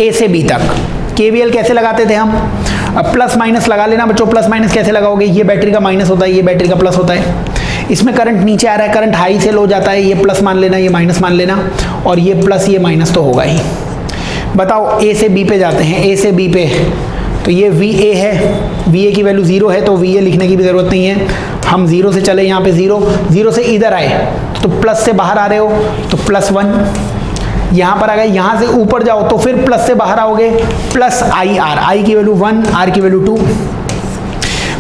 ए से बी तक। केवीएल कैसे लगाते थे हम, प्लस माइनस लगा लेना बच्चों। प्लस माइनस कैसे लगाओगे, ये बैटरी का माइनस होता है, ये बैटरी का प्लस होता है। इसमें करंट नीचे आ रहा है, करंट हाई से लो जाता है, ये प्लस मान लेना, ये माइनस मान लेना, और ये प्लस ये माइनस तो होगा ही। बताओ ए से बी पे जाते हैं, ए से बी पे, तो ये VA है, VA की वैल्यू 0 है, तो VA लिखने की भी ज़रूरत नहीं है। हम 0 से चले, यहाँ पे 0 से इधर आए, तो प्लस से बाहर आ रहे हो तो +1, यहाँ पर आ गए, यहाँ से ऊपर जाओ तो फिर प्लस से बाहर आओगे, प्लस IR, I की वैल्यू 1, R की वैल्यू 2।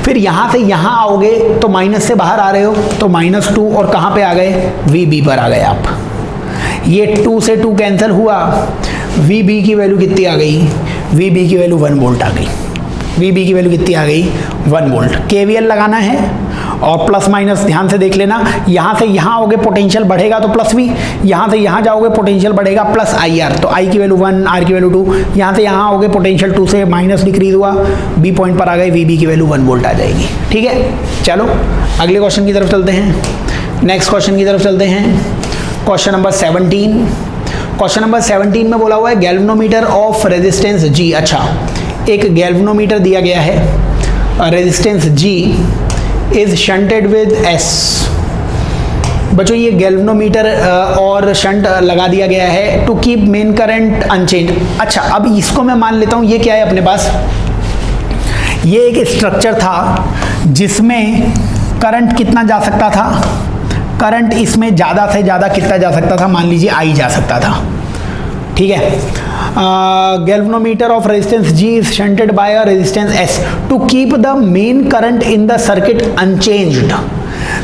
फिर यहाँ से यहाँ आओगे तो माइनस से बाहर आ रहे हो तो -2, और कहाँ पे आ गए, VB पर आ गए आप। ये 2 से 2 कैंसिल हुआ, VB की वैल्यू कितनी आ गई, VB की वैल्यू 1 वोल्ट आ गई। VB की वैल्यू कितनी आ गई, 1 वोल्ट। KVL लगाना है, और प्लस माइनस ध्यान से देख लेना, यहाँ से यहाँ आओगे पोटेंशियल बढ़ेगा तो +V, यहाँ से यहाँ जाओगे पोटेंशियल बढ़ेगा +IR, तो I की वैल्यू 1, R की वैल्यू 2, यहाँ से यहाँ आओगे पोटेंशियल 2 से माइनस डिक्रीज हुआ, B पॉइंट पर आ गए, VB की वैल्यू 1 वोल्ट आ जाएगी। ठीक है, चलो अगले क्वेश्चन की तरफ चलते हैं, नेक्स्ट क्वेश्चन की तरफ चलते हैं। Question number 17। क्वेश्चन नंबर 17 में बोला हुआ है गैल्वेनोमीटर ऑफ रेजिस्टेंस G। अच्छा, एक गैल्वेनोमीटर दिया गया है, resistance G is shunted with S। बच्चों ये गैल्वेनोमीटर और शंट लगा दिया गया है to keep main current unchanged. अच्छा, अब इसको मैं मान लेता हूँ, ये क्या है अपने पास, ये एक स्ट्रक्चर था जिसमें करंट कितना जा सकता था, करंट इसमें ज़्यादा से ज़्यादा कितना जा सकता था, मान लीजिए I जा सकता था। ठीक है, galvanometer of resistance G is shunted by a resistance S to keep the main current in the circuit unchanged,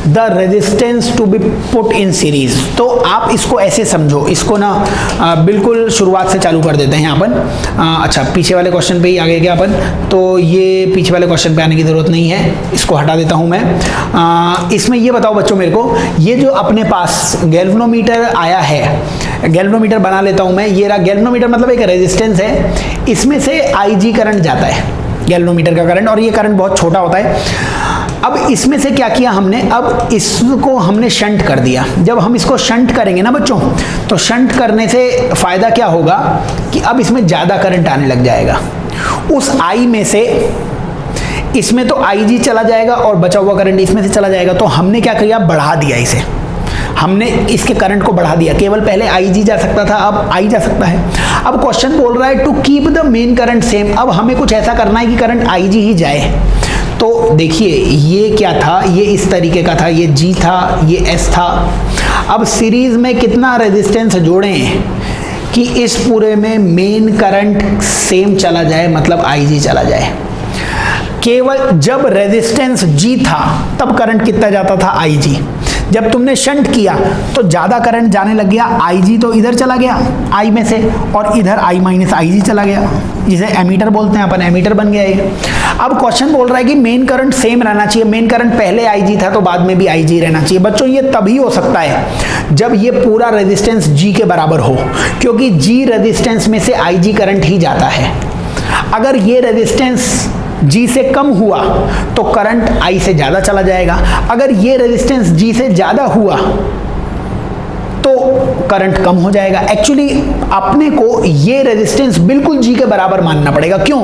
the resistance to be put in series। तो आप इसको ऐसे समझो, इसको ना बिल्कुल शुरुआत से चालू कर देते हैं अपन। अच्छा, पीछे वाले क्वेश्चन पे ही आ गए क्या अपन, तो ये पीछे वाले क्वेश्चन पे आने की ज़रूरत नहीं है, इसको हटा देता हूँ मैं। इसमें ये बताओ बच्चों मेरे को, ये जो अपने पास गैल्वेनोमीटर आया है, गैल्वेनोमीटर बना लेता हूँ मैं, ये रहा गैल्वेनोमीटर, मतलब एक रेजिस्टेंस है, इसमें से IG करंट जाता है, गैल्वेनोमीटर का करंट, और ये करंट बहुत छोटा होता है। अब इसमें से क्या किया हमने, अब इसको हमने शंट कर दिया। जब हम इसको शंट करेंगे ना बच्चों, तो शंट करने से फ़ायदा क्या होगा कि अब इसमें ज़्यादा करंट आने लग जाएगा। उस I में से इसमें तो IG चला जाएगा और बचा हुआ करंट इसमें से चला जाएगा। तो हमने क्या किया, बढ़ा दिया इसे, हमने इसके करंट को बढ़ा दिया। केवल पहले IG जा सकता था, अब I जा सकता है। अब क्वेश्चन बोल रहा है to keep the main current same. अब हमें कुछ ऐसा करना है कि करंट IG ही जाए। तो देखिए ये क्या था, ये इस तरीके का था, ये G था, ये S था। अब सीरीज में कितना रेजिस्टेंस जोड़ें कि इस पूरे में मेन करंट सेम चला जाए, मतलब IG चला जाए। केवल जब रेजिस्टेंस G था तब करंट कितना जाता था, IG। जब तुमने शंट किया तो ज़्यादा करंट जाने लग गया, IG तो इधर चला गया I में से, और इधर I माइनस IG चला गया, जिसे एमीटर बोलते हैं अपन, एमीटर बन गया ये। अब क्वेश्चन बोल रहा है कि मेन करंट सेम रहना चाहिए। मेन करंट पहले IG था तो बाद में भी IG रहना चाहिए। बच्चों ये तभी हो सकता है जब ये पूरा रेजिस्टेंस G के बराबर हो, क्योंकि G रेजिस्टेंस में से IG करंट ही जाता है। अगर ये रेजिस्टेंस G से कम हुआ तो करंट I से ज़्यादा चला जाएगा। अगर ये रेजिस्टेंस G से ज़्यादा हुआ तो करंट कम हो जाएगा। एक्चुअली अपने को ये रेजिस्टेंस बिल्कुल G के बराबर मानना पड़ेगा। क्यों?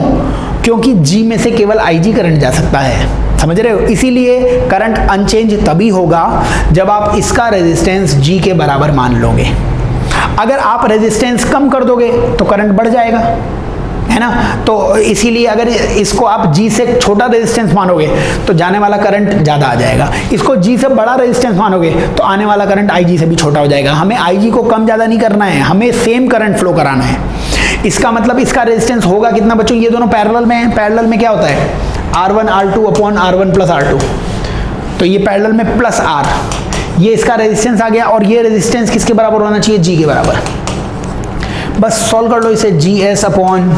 क्योंकि G में से केवल IG करंट जा सकता है, समझ रहे हो? इसीलिए करंट अनचेंज तभी होगा जब आप इसका रेजिस्टेंस G के बराबर मान लोगे। अगर आप रेजिस्टेंस कम कर दोगे तो करंट बढ़ जाएगा, है ना? तो इसीलिए अगर इसको आप G से छोटा रेजिस्टेंस मानोगे तो जाने वाला करंट ज़्यादा आ जाएगा। इसको G से बड़ा रेजिस्टेंस मानोगे तो आने वाला करंट IG से भी छोटा हो जाएगा। हमें IG को कम ज़्यादा नहीं करना है, हमें सेम करंट फ्लो कराना है। इसका मतलब इसका रेजिस्टेंस होगा कितना बच्चों? ये दोनों पैरेलल में हैं। पैरेलल में क्या होता है? R1 R2 upon R1 plus R2। तो ये पैरेलल में प्लस R, ये इसका रेजिस्टेंस आ गया, और ये रेजिस्टेंस किसके बराबर होना चाहिए? G के बराबर। बस सॉल्व कर लो इसे, GS upon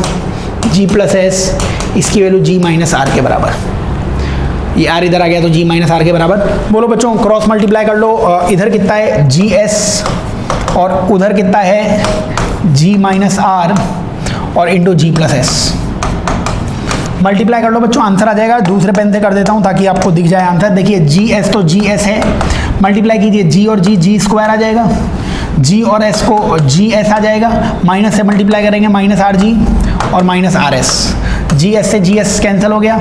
G plus S, इसकी वैल्यू G माइनस R के बराबर। ये R इधर आ गया तो G माइनस R के बराबर। बोलो बच्चों, क्रॉस मल्टीप्लाई कर लो। इधर कितना है? GS और उधर कितना है? G माइनस R और into G plus S। Multiply कर लो बच्चों, आंसर आ जाएगा। दूसरे पेन से कर देता हूँ ताकि आपको दिख जाए आंसर। देखिए GS तो GS है, मल्टीप्लाई कीजिए G और G स्क्वायर आ जाएगा, G और S को GS आ जाएगा, माइनस से मल्टीप्लाई करेंगे माइनस RG और माइनस RS। GS से GS कैंसिल हो गया।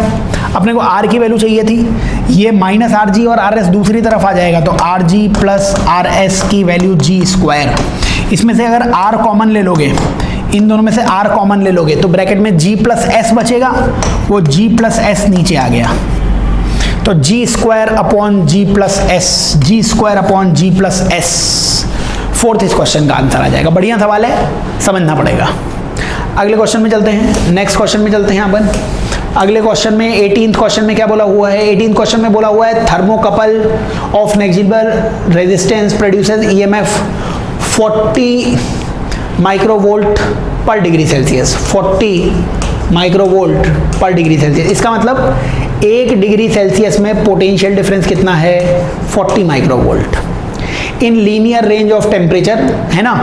अपने को R की वैल्यू चाहिए थी, ये माइनस RG और RS दूसरी तरफ आ जाएगा, तो RG प्लस RS की वैल्यू G स्क्वायर। इसमें से अगर R कॉमन ले लोगे, इन दोनों में से R कॉमन ले लोगे तो ब्रैकेट में G प्लस S बचेगा, वो G प्लस S नीचे आ गया, तो G square upon G plus S, G square upon G plus S। Fourth इस क्वेश्चन का आंसर आ जाएगा। बढ़िया सवाल है, समझना पड़ेगा। अगले क्वेश्चन में चलते हैं, नेक्स्ट क्वेश्चन में चलते हैं अपन। अगले क्वेश्चन में 18th क्वेश्चन में क्या बोला हुआ है? 18th क्वेश्चन में बोला हुआ है thermocouple of negligible resistance produces EMF 40 microvolt पर डिग्री सेल्सियस। 40 माइक्रोवोल्ट पर डिग्री सेल्सियस, इसका मतलब 1 डिग्री सेल्सियस में पोटेंशियल डिफरेंस कितना है? 40 microvolt in linear range of temperature, है ना?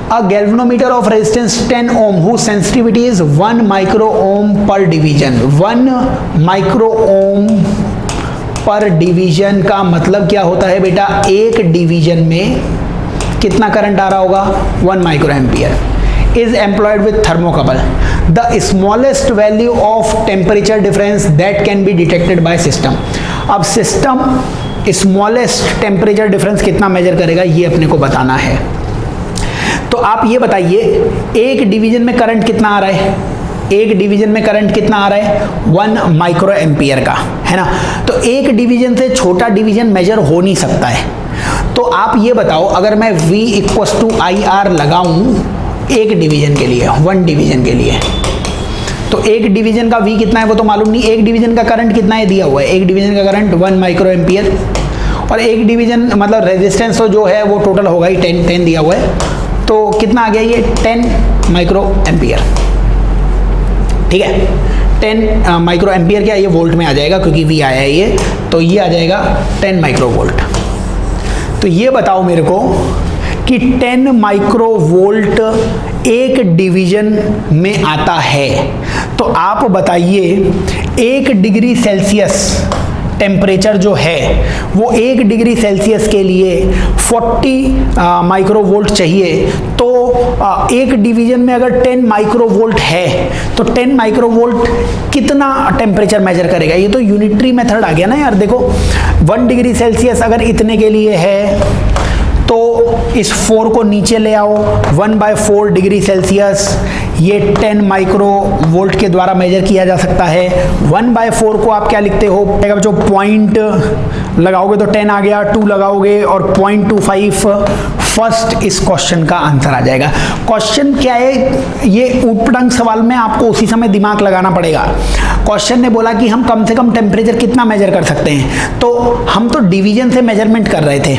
A galvanometer of resistance 10 ohm whose sensitivity is 1 micro ohm per division। 1 micro ohm पर डिवीजन का मतलब क्या होता है बेटा? एक डिवीजन में कितना करंट आ रहा होगा? 1 micro ampere. Is employed with thermocouple. The smallest value of temperature difference that can be detected by system. अब सिस्टम स्मॉलेस्ट टेम्परेचर डिफरेंस कितना मेजर करेगा, ये अपने को बताना है। तो आप ये बताइए, एक डिवीजन में करंट कितना आ रहा है? एक डिवीजन में करंट कितना आ रहा है? 1 माइक्रो एम्पियर का, है ना? तो एक डिवीजन से छोटा डिवीजन मेजर हो नहीं सकता है। तो आप ये बताओ, अगर मैं V इक्वस टू IR लगाऊं एक डिवीजन के लिए, 1 डिवीजन के लिए, तो एक डिवीजन का V कितना है वो तो मालूम नहीं। एक डिवीजन का करंट कितना है दिया हुआ है? एक डिवीजन का करंट 1 माइक्रो एम्पियर, और एक डिवीजन मतलब रेजिस्टेंस तो जो है वो टोटल होगा ही 10 दिया हुआ है, तो कितना आ गया ये? 10 माइक्रो एम्पियर। ठीक है, 10 माइक्रो एम्पियर क्या ये वोल्ट में आ जाएगा क्योंकि V आया है ये, तो ये आ जाएगा 10 माइक्रो वोल्ट। तो ये बताओ मेरे को कि 10 माइक्रो वोल्ट एक डिवीजन में आता है, तो आप बताइए 1 डिग्री सेल्सियस टेम्परेचर जो है वो 1 डिग्री सेल्सियस के लिए 40 माइक्रोवोल्ट चाहिए, तो एक डिवीजन में अगर 10 माइक्रोवोल्ट है तो 10 माइक्रोवोल्ट कितना टेम्परेचर मेजर करेगा? ये तो यूनिटरी मेथड आ गया ना यार। देखो 1 डिग्री सेल्सियस अगर इतने के लिए है तो इस 4 को नीचे ले आओ, 1/4 डिग्री सेल्सियस ये 10 माइक्रोवोल्ट के द्वारा मेजर किया जा सकता है। 1/4 को आप क्या लिखते हो? जो पॉइंट लगाओगे तो 10 आ गया, 2 लगाओगे और 0.25 फर्स्ट इस क्वेश्चन का आंसर आ जाएगा। क्वेश्चन क्या है? ये ऊटपटांग सवाल में आपको उसी समय दिमाग लगाना पड़ेगा। क्वेश्चन ने बोला कि हम कम से कम टेम्परेचर कितना मेजर कर सकते हैं, तो हम तो डिवीजन से मेजरमेंट कर रहे थे,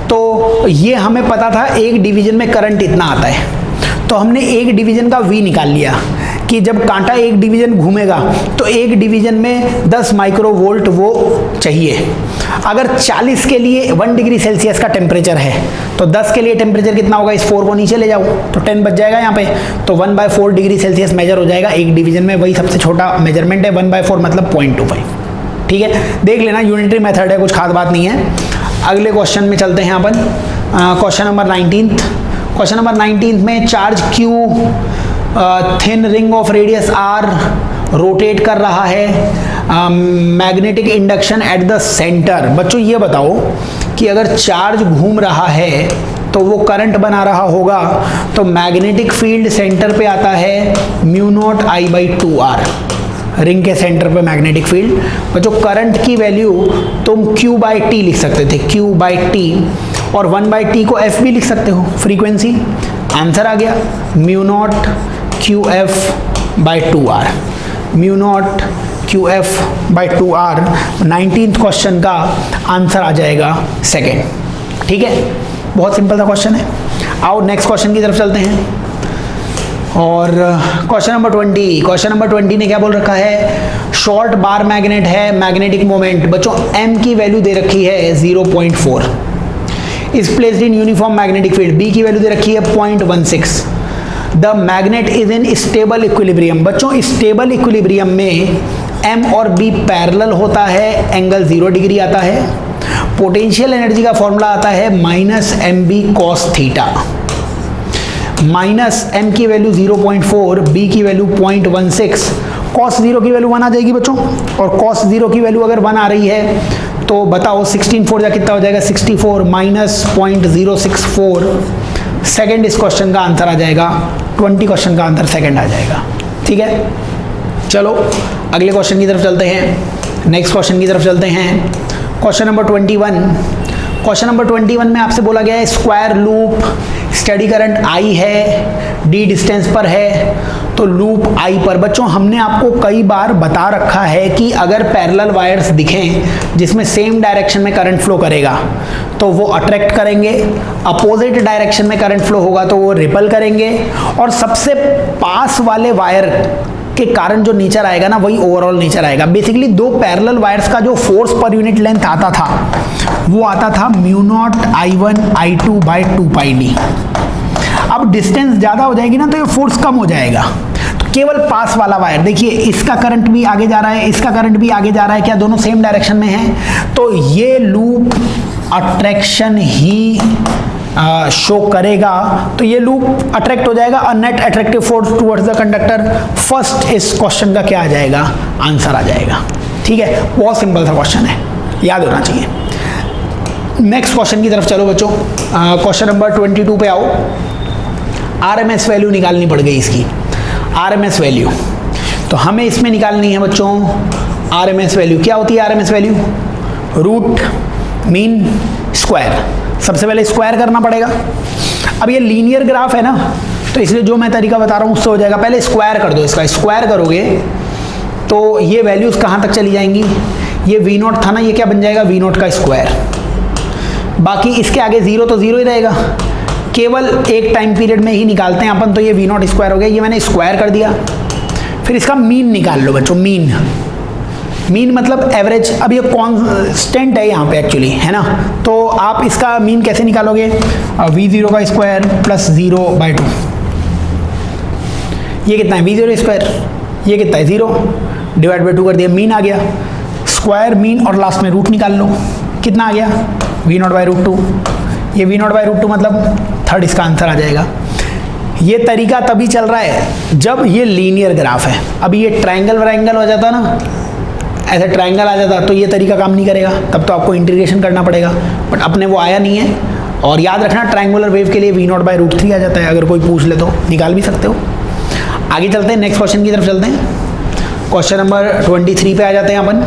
तो ये हमें पता था एक डिवीजन में करंट इतना आता है, तो हमने एक डिवीजन का V निकाल लिया कि जब कांटा एक डिवीजन घूमेगा तो एक डिवीजन में 10 माइक्रोवोल्ट वो चाहिए। अगर 40 के लिए 1 डिग्री सेल्सियस का टेम्परेचर है तो 10 के लिए टेम्परेचर कितना होगा? इस 4 को नीचे ले जाओ तो 10 बच जाएगा यहाँ पे, तो 1/4 डिग्री सेल्सियस मेजर हो जाएगा एक डिवीजन में। वही सबसे छोटा मेजरमेंट है, 1/4 मतलब 0.25। ठीक है, देख लेना, यूनिटरी मेथड है, कुछ खास बात नहीं है। अगले क्वेश्चन में चलते हैं अपन, क्वेश्चन नंबर 19। क्वेश्चन नंबर 19 में charge Q thin ring of radius R rotate कर रहा है, magnetic induction eight the centre. बच्चों ये बताओ कि अगर चार्ज घूम रहा है तो वो करंट बना रहा होगा, तो मैग्नेटिक फील्ड सेंटर पे आता है μ0I/2R, रिंग के सेंटर पे मैग्नेटिक फील्ड। बच्चों करंट की वैल्यू तुम Q/T लिख सकते थे, Q/T, और 1/T को F भी लिख सकते हो, फ्रीक्वेंसी। आंसर आ गया μ0QF/2R, μ0QF/2R 19th क्वेश्चन का आंसर आ जाएगा सेकेंड। ठीक है, बहुत सिंपल सा क्वेश्चन है। आओ नेक्स्ट क्वेश्चन की तरफ चलते हैं, और क्वेश्चन नंबर 20। क्वेश्चन नंबर 20 ने क्या बोल रखा है? शॉर्ट बार मैग्नेट है, मैग्नेटिक मोमेंट बच्चों M की वैल्यू दे रखी है 0.4, is placed in uniform magnetic field. B की वैल्यू दे रखी है 0.16। The magnet is in stable equilibrium. बच्चों स्टेबल इक्विलिब्रियम में M और B पैरेलल होता है, एंगल 0 डिग्री आता है। पोटेंशियल एनर्जी का फॉर्मूला आता है -mb cos theta. Minus M की वैल्यू 0.4, B की वैल्यू 0.16, cos 0 की वैल्यू 1 आ जाएगी बच्चों, और cos 0 की वैल्यू अगर 1 आ रही है तो बताओ 16 4 जा कितना हो जाएगा? 64 माइनस 0.064। सेकेंड इस क्वेश्चन का आंसर आ जाएगा, 20 क्वेश्चन का आंसर सेकेंड आ जाएगा। ठीक है, चलो अगले क्वेश्चन की तरफ चलते हैं, नेक्स्ट क्वेश्चन की तरफ चलते हैं। Question number 21। क्वेश्चन नंबर 21 में आपसे बोला गया है square loop, steady current I है, D डिस्टेंस पर है, तो लूप I पर। बच्चों हमने आपको कई बार बता रखा है कि अगर पैरेलल वायर्स दिखें जिसमें सेम डायरेक्शन में करंट फ्लो करेगा तो वो अट्रैक्ट करेंगे, अपोजिट डायरेक्शन में करंट फ्लो होगा तो वो रिपल करेंगे, और सबसे पास वाले वायर के कारण जो नेचर आएगा ना वही ओवरऑल नेचर आएगा। बेसिकली दो पैरेलल वायर्स का जो फोर्स पर यूनिट लेंथ आता था वो आता था μ0I1I2/2πd। अब डिस्टेंस ज़्यादा हो जाएगी ना तो ये फोर्स कम हो जाएगा, तो केवल पास वाला वायर, देखिए इसका करंट भी आगे जा रहा है, इसका करंट भी आगे जा रहा है, क्या दोनों सेम डायरेक्शन में हैं? तो ये लूप अट्रैक्शन ही शो करेगा, तो ये लूप अट्रैक्ट हो जाएगा, a net attractive force towards the conductor. First इस क्वेश्चन का क्या आ जाएगा? आंसर आ जाएगा। ठीक है, बहुत सिंपल सा क्वेश्चन है, याद होना चाहिए। नेक्स्ट क्वेश्चन की तरफ चलो बच्चों, क्वेश्चन नंबर 22 पे आओ। आरएमएस वैल्यू निकालनी पड़ गई इसकी, आरएमएस वैल्यू, तो हमें इसमें निकालनी है बच्चों आरएमएस वैल्यू। क्या होती है RMS value? Root mean square. सबसे पहले स्क्वायर करना पड़ेगा। अब ये लीनियर ग्राफ है ना, तो इसलिए जो मैं तरीका बता रहा हूँ उससे हो जाएगा। पहले स्क्वायर कर दो, इसका स्क्वायर करोगे तो ये वैल्यूज कहाँ तक चली जाएंगी? ये V0 था ना, ये क्या बन जाएगा? V0 का स्क्वायर। बाकी इसके आगे जीरो तो जीरो ही रहेगा, केवल एक टाइम पीरियड में ही निकालते हैं अपन, तो ये V0 स्क्वायर हो गया, ये मैंने स्क्वायर कर दिया। फिर इसका मीन निकाल लो बच्चों, मीन। मीन मतलब एवरेज। अब ये कांस्टेंट है यहाँ पे एक्चुअली, है ना, तो आप इसका मीन कैसे निकालोगे? V0 का स्क्वायर प्लस 0/2। ये कितना है? V0 स्क्वायर, ये कितना है? 0 डिवाइड बाई 2 कर दिया, मीन आ गया। स्क्वायर मीन और लास्ट में रूट निकाल लो, कितना आ गया v0/√2। ये v0/√2 मतलब थर्ड इसका आंसर आ जाएगा। ये तरीका तभी चल रहा है जब ये लीनियर ग्राफ है। अब ये ट्रायंगल व्रायंगल हो जाता ना, ऐसे ट्रायंगल आ जाता तो ये तरीका काम नहीं करेगा, तब तो आपको इंटीग्रेशन करना पड़ेगा, बट अपने वो आया नहीं है। और याद रखना ट्रायंगुलर वेव के लिए v0/√3 आ जाता है, अगर कोई पूछ ले तो निकाल भी सकते हो। आगे चलते हैं, नेक्स्ट क्वेश्चन की तरफ चलते हैं। क्वेश्चन नंबर 23 पे आ जाते हैं अपन।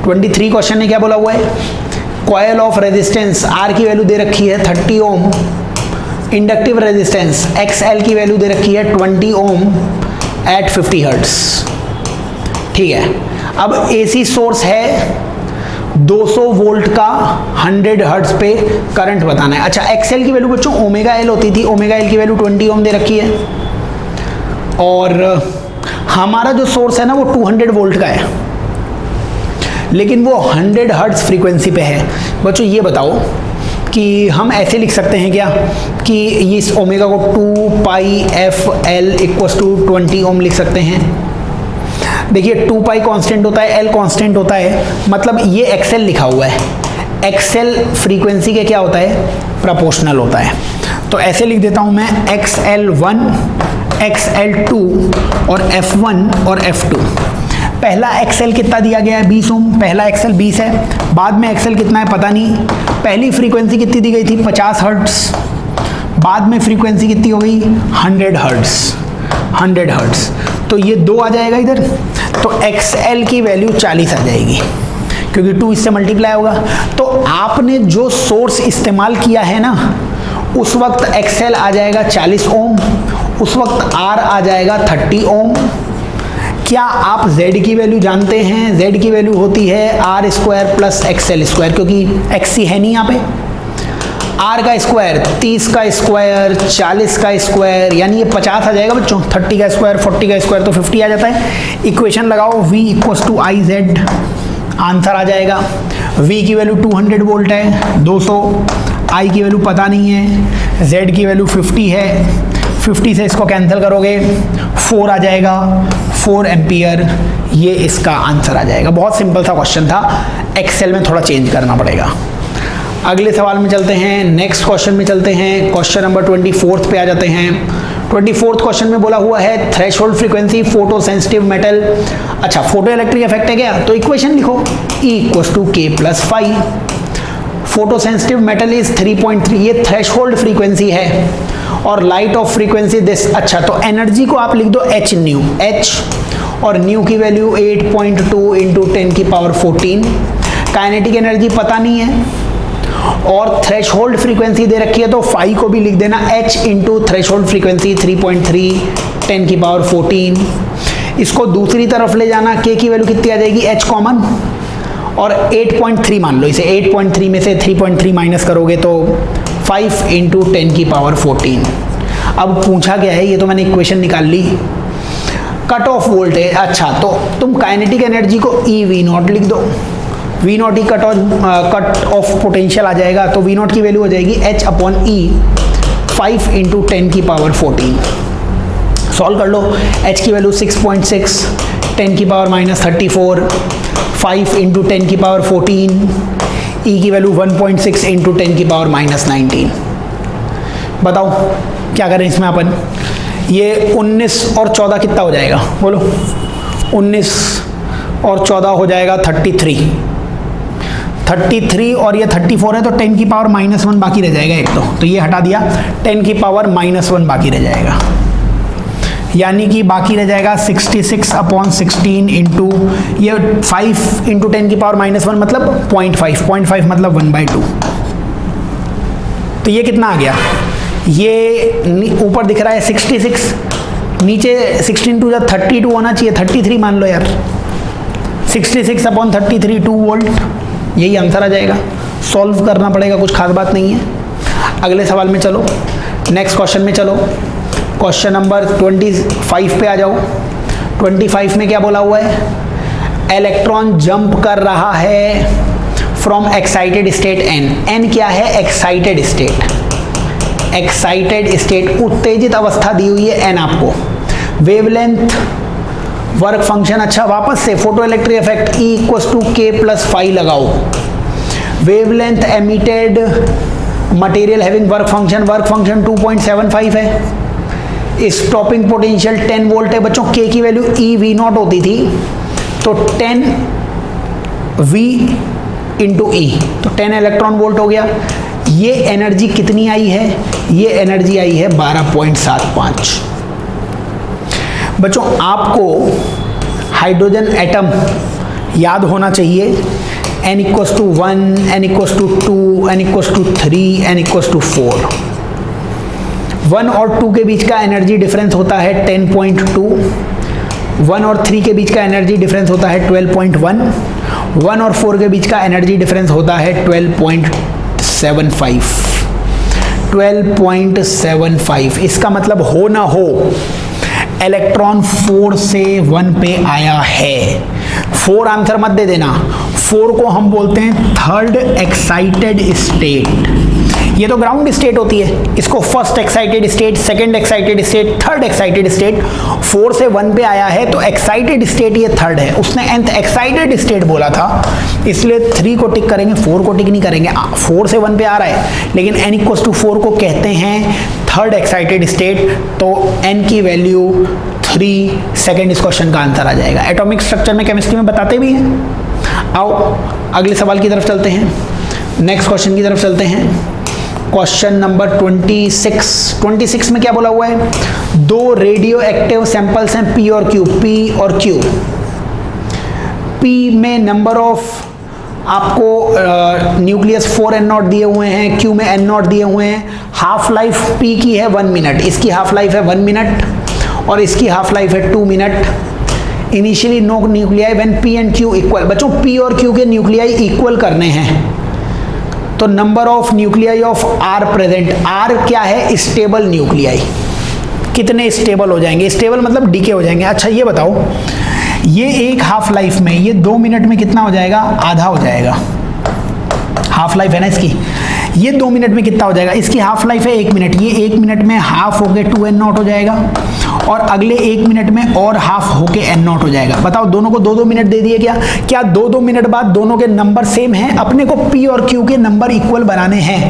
23 क्वेश्चन ने क्या बोला हुआ है, कॉयल ऑफ रेजिस्टेंस R की वैल्यू दे रखी है 30 ओम, इंडक्टिव रेजिस्टेंस XL की वैल्यू दे रखी है 20 ओम एट 50 हर्ट्ज। ठीक है, अब AC सोर्स है 200 वोल्ट का 100 हर्ट्ज पे करंट बताना है। अच्छा, XL की वैल्यू बच्चों ओमेगा L होती थी, ओमेगा L की वैल्यू 20 ओम दे रखी है, और हमारा जो सोर्स है ना वो 200 वोल्ट का है, लेकिन वो 100 हर्ट्ज फ्रीक्वेंसी पे है। बच्चों ये बताओ कि हम ऐसे लिख सकते हैं क्या कि इस ओमेगा को 2πfL = 20 ओम लिख सकते हैं। देखिए 2π कांस्टेंट होता है, L कांस्टेंट होता है, मतलब ये XL लिखा हुआ है। XL फ्रीक्वेंसी के क्या होता है, प्रोपोर्शनल होता है। तो ऐसे लिख देता हूं मैं XL1, XL2 और F1 और F2। पहला XL कितना दिया गया है 20 ओम, पहला XL 20 है, बाद में XL कितना है पता नहीं। पहली फ्रीक्वेंसी कितनी दी गई थी 50 हर्ट्ज, बाद में फ्रीक्वेंसी कितनी हो गई 100 हर्ट्ज, 100 हर्ट्ज। तो ये 2 आ जाएगा इधर, तो XL की वैल्यू 40 आ जाएगी क्योंकि 2 इससे मल्टीप्लाई होगा। तो आपने जो सोर्स इस्तेमाल किया है ना, उस वक्त XL आ जाएगा 40 ओम, उस वक्त R आ जाएगा 30 ओम। क्या आप Z की वैल्यू जानते हैं? Z की वैल्यू होती है R² + XL², क्योंकि XC है नहीं यहाँ पे। R का स्क्वायर 30 का स्क्वायर 40 का स्क्वायर, यानी ये 50 आ जाएगा बच्चों। 30 का स्क्वायर 40 का स्क्वायर तो 50 आ जाता है। इक्वेशन लगाओ, V = IZ, आंसर आ जाएगा। V की वैल्यू 200 वोल्ट है, 200, I की वैल्यू पता नहीं है, Z की वैल्यू 50 है, 50 से इसको कैंसिल करोगे 4 आ जाएगा, 4 एम्पियर, ये इसका आंसर आ जाएगा। बहुत सिंपल सा क्वेश्चन था, एक्सेल में थोड़ा चेंज करना पड़ेगा। अगले सवाल में चलते हैं, नेक्स्ट क्वेश्चन में चलते हैं। क्वेश्चन नंबर 24 पे आ जाते हैं। 24 क्वेश्चन में बोला हुआ है threshold frequency photo sensitive metal. अच्छा, फोटो इलेक्ट्रिक इफेक्ट है क्या, तो इक्वेशन लिखो E = K + phi। Photo sensitive metal is 3.3, ये थ्रेशोल्ड फ्रीक्वेंसी है, और लाइट ऑफ फ्रीक्वेंसी दिस। अच्छा, तो एनर्जी को आप लिख दो H न्यू, H, और न्यू की वैल्यू 8.2 × 10⁻14। काइनेटिक एनर्जी पता नहीं है, और थ्रेशोल्ड फ्रीक्वेंसी दे रखी है, तो फाई को भी लिख देना H × थ्रेशोल्ड फ्रीक्वेंसी 3.3 10⁻14। इसको दूसरी तरफ ले जाना, K की वैल्यू कितनी आ जाएगी, H कॉमन, और 8.3 मान लो इसे। 8.3 में से 3.3 माइनस करोगे तो 5 × 10⁻14। अब पूछा गया है, ये तो मैंने इक्वेशन निकाल ली, कट ऑफ वोल्टेज। अच्छा, तो तुम काइनेटिक एनर्जी को EV0 लिख दो, V0 ही कट ऑफ पोटेंशियल आ जाएगा, तो V0 की वैल्यू हो जाएगी H/E 5 × 10⁻14। सॉल्व कर लो, H की वैल्यू 6.6, 10⁻34, 5 × 10⁻14, E की वैल्यू 1.6 × 10⁻19। बताओ क्या करें इसमें अपन। ये 19 और 14 कितना हो जाएगा, बोलो। 19 और 14 हो जाएगा 33, 33 और ये 34 है, तो 10⁻−1 बाकी रह जाएगा एक, तो ये हटा दिया, 10⁻−1 बाकी रह जाएगा, यानी कि बाकी रह जाएगा 66/16 इंटू ये 5 × 10⁻−1 मतलब 0.5 मतलब 1/2। तो ये कितना आ गया, ये ऊपर दिख रहा है 66, नीचे 16 × 32 होना चाहिए, 33 मान लो यार, 66/33 2 वोल्ट, यही आंसर आ जाएगा। सॉल्व करना पड़ेगा, कुछ खास बात नहीं है। अगले सवाल में चलो, नेक्स्ट क्वेश्चन में चलो। क्वेश्चन नंबर 25 पे आ जाओ। 25 में क्या बोला हुआ है, इलेक्ट्रॉन जंप कर रहा है फ्रॉम एक्साइटेड स्टेट n क्या है, एक्साइटेड स्टेट, एक्साइटेड स्टेट उत्तेजित अवस्था दी हुई है n आपको। वेवलेंथ वर्क फंक्शन, अच्छा वापस से photo electric effect E equals to K plus phi लगाओ। Wavelength emitted material having work function 2.75 है। स्टॉपिंग पोटेंशियल 10 वोल्ट है बच्चों। K की वैल्यू EV0 होती थी, तो 10 V इंटू E, तो 10 इलेक्ट्रॉन वोल्ट हो गया। ये एनर्जी कितनी आई है? ये एनर्जी आई है 12.75। बच्चों आपको हाइड्रोजन एटम याद होना चाहिए। N equals to 1, N equals to 2, N equals to 3, N equals to 4। 1 और 2 के बीच का एनर्जी डिफरेंस होता है 10.2। 1 और 3 के बीच का एनर्जी डिफरेंस होता है 12.1। 1 और 4 के बीच का एनर्जी डिफरेंस होता है 12.75। 12.75। इसका मतलब हो ना हो इलेक्ट्रॉन 4 से 1 पे आया है। 4 आंसर मत दे देना। 4 को हम बोलते हैं थर्ड एक्साइटेड स्टेट। ये तो ग्राउंड स्टेट होती है, इसको first excited state, second excited state, third excited state. 4 से 1 पे आया है तो एक्साइटेड स्टेट ये थर्ड है। उसने nth एक्साइटेड स्टेट बोला था, इसलिए 3 को टिक करेंगे, 4 को टिक नहीं करेंगे। 4 से 1 पे आ रहा है, लेकिन n इक्वल्स टू 4 को कहते हैं थर्ड एक्साइटेड स्टेट, तो n की वैल्यू 3 सेकेंड इस क्वेश्चन का आंसर आ जाएगा। एटॉमिक स्ट्रक्चर में केमिस्ट्री में बताते भी हैं। आओ अगले सवाल की तरफ चलते हैं, नेक्स्ट क्वेश्चन की तरफ चलते हैं। क्वेश्चन नंबर 26 में क्या बोला हुआ है? 2 रेडियो एक्टिव सैंपल्स हैं P और Q। P और Q, P में नंबर ऑफ आपको न्यूक्लियस 4n0 दिए हुए हैं, Q में n0 दिए हुए हैं। हाफ लाइफ P की है 1 मिनट, इसकी हाफ लाइफ है 1 मिनट और इसकी हाफ लाइफ है 2 minute. Initially no nuclei when P and Q equal. बच्चों P और Q के न्यूक्लियाई इक्वल करने हैं, तो number of nuclei of R present. R क्या है? Stable nuclei. कितने स्टेबल हो जाएंगे? स्टेबल मतलब डीके हो जाएंगे। अच्छा ये बताओ, ये एक हाफ लाइफ में, ये 2 मिनट में कितना हो जाएगा? आधा हो जाएगा। हाफ लाइफ है ना इसकी, ये 2 मिनट में कितना हो जाएगा? इसकी हाफ लाइफ है 1 मिनट, ये 1 मिनट में हाफ होके 2n0 हो जाएगा और अगले 1 मिनट में और हाफ होके n0 हो जाएगा। बताओ दोनों को 2-2 मिनट दे दिए क्या? क्या 2-2 मिनट बाद दोनों के नंबर सेम हैं? अपने को P और Q के नंबर इक्वल बनाने हैं,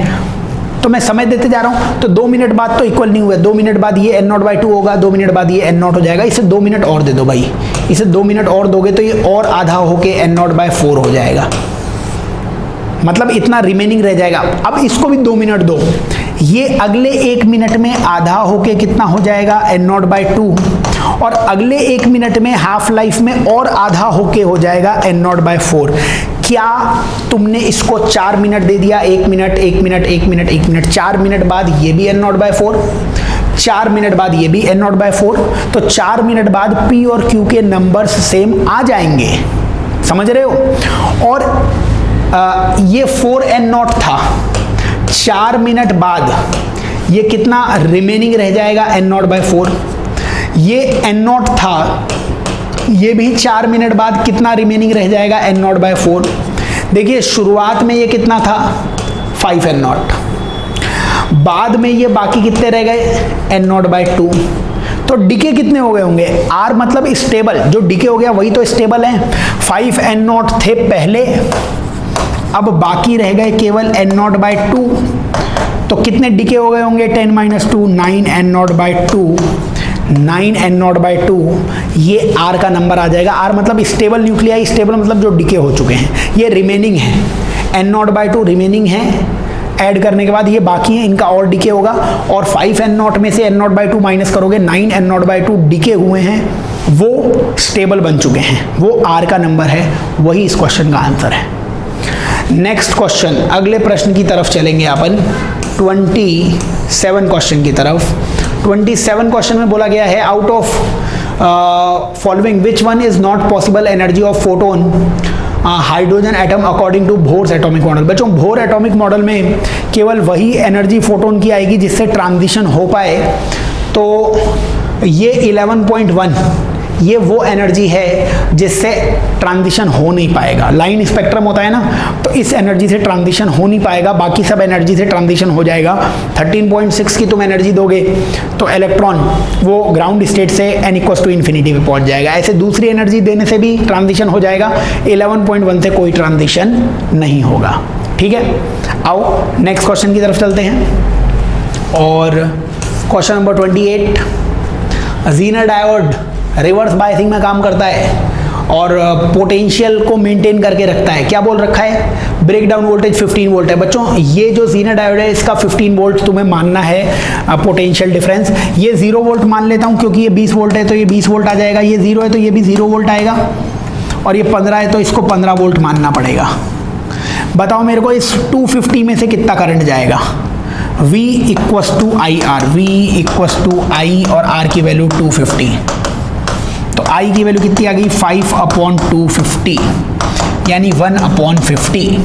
तो मैं समय देते जा रहा हूं। तो 2 मिनट बाद तो इक्वल नहीं हुआ, 2 मिनट बाद ये n0/2 होगा, 2 मिनट बाद ये n0 हो जाएगा। इसे 2 मिनट और दे दो भाई, इसे 2 मिनट और दोगे तो ये और आधा होके n0/4 हो जाएगा, मतलब इतना रिमेनिंग रह जाएगा। अब इसको भी 2 मिनट दो, ये अगले 1 मिनट में आधा होके कितना हो जाएगा? n0/2 और अगले 1 मिनट में हाफ लाइफ में और आधा होके हो जाएगा n0/4। क्या तुमने इसको 4 मिनट दे दिया? 1 minute 1 minute 1 minute 1 minute, 4 minute बाद ये भी n0/4, 4 मिनट बाद ये भी n0/4, तो 4 मिनट बाद P और Q के नंबर्स सेम आ जाएंगे, समझ रहे हो? और ये 4n0 था, 4 मिनट बाद ये कितना रिमेनिंग रह जाएगा? n0/4। ये n0 था, ये भी 4 मिनट बाद कितना रिमेनिंग रह जाएगा? n0/4। देखिए शुरुआत में ये कितना था? 5n0, बाद में ये बाकी कितने रह गए? n0/2। तो डीके कितने हो गए होंगे? R मतलब स्टेबल, जो डीके हो गया वही तो स्टेबल है। 5n0 थे पहले, अब बाकी रह गए केवल n0/2, तो कितने डीके हो गए होंगे? 10 - 2 9n0/2, 9n0/2, ये R का नंबर आ जाएगा। R मतलब स्टेबल न्यूक्लियाई, स्टेबल मतलब जो डीके हो चुके हैं, ये रिमेनिंग है, n0/2 रिमेनिंग है, ऐड करने के बाद ये बाकी हैं, इनका और डीके होगा, और 5n0 में से n0/2 माइनस करोगे, 9n0/2 डीके हुए हैं, वो स्टेबल बन चुके हैं, वो R का नंबर है, वही इस क्वेश्चन का आंसर है। नेक्स्ट क्वेश्चन, अगले प्रश्न की तरफ चलेंगे अपन, 27 क्वेश्चन की तरफ। 27 क्वेश्चन में बोला गया है, out of following which one is not possible energy of photon hydrogen atom according to Bohr's atomic model. बच्चों बोर एटॉमिक मॉडल में केवल वही एनर्जी फोटोन की आएगी जिससे ट्रांजिशन हो पाए, तो ये 11.1 ये वो एनर्जी है जिससे ट्रांजिशन हो नहीं पाएगा। लाइन स्पेक्ट्रम होता है ना, तो इस एनर्जी से ट्रांजिशन हो नहीं पाएगा, बाकी सब एनर्जी से ट्रांजिशन हो जाएगा। 13.6 की तुम एनर्जी दोगे तो इलेक्ट्रॉन वो ग्राउंड स्टेट से n = इन्फिनिटी पे पहुंच जाएगा। ऐसे दूसरी एनर्जी देने से भी ट्रांजिशन हो जाएगा, 11.1 से कोई ट्रांजिशन नहीं होगा। ठीक है, आओ नेक्स्ट क्वेश्चन की तरफ चलते हैं। और question number 28, Zener diode reverse biasing में काम करता है और पोटेंशियल को मेंटेन करके रखता है। क्या बोल रखा है? ब्रेक डाउन वोल्टेज 15 वोल्ट है। बच्चों ये जो ज़ीनर डायोड है इसका 15 वोल्ट तुम्हें मानना है पोटेंशियल डिफरेंस। ये 0 वोल्ट मान लेता हूँ क्योंकि ये 20 वोल्ट है तो ये 20 वोल्ट आ जाएगा, ये 0 है तो ये भी 0 वोल्ट आएगा, और ये 15 है तो इसको 15 वोल्ट मानना पड़ेगा। बताओ मेरे को इस 250 में से कितना करंट जाएगा? V = IR, V = I और R की वैल्यू 250, तो I की वैल्यू कितनी आ गई? 5/250 यानी 1/50।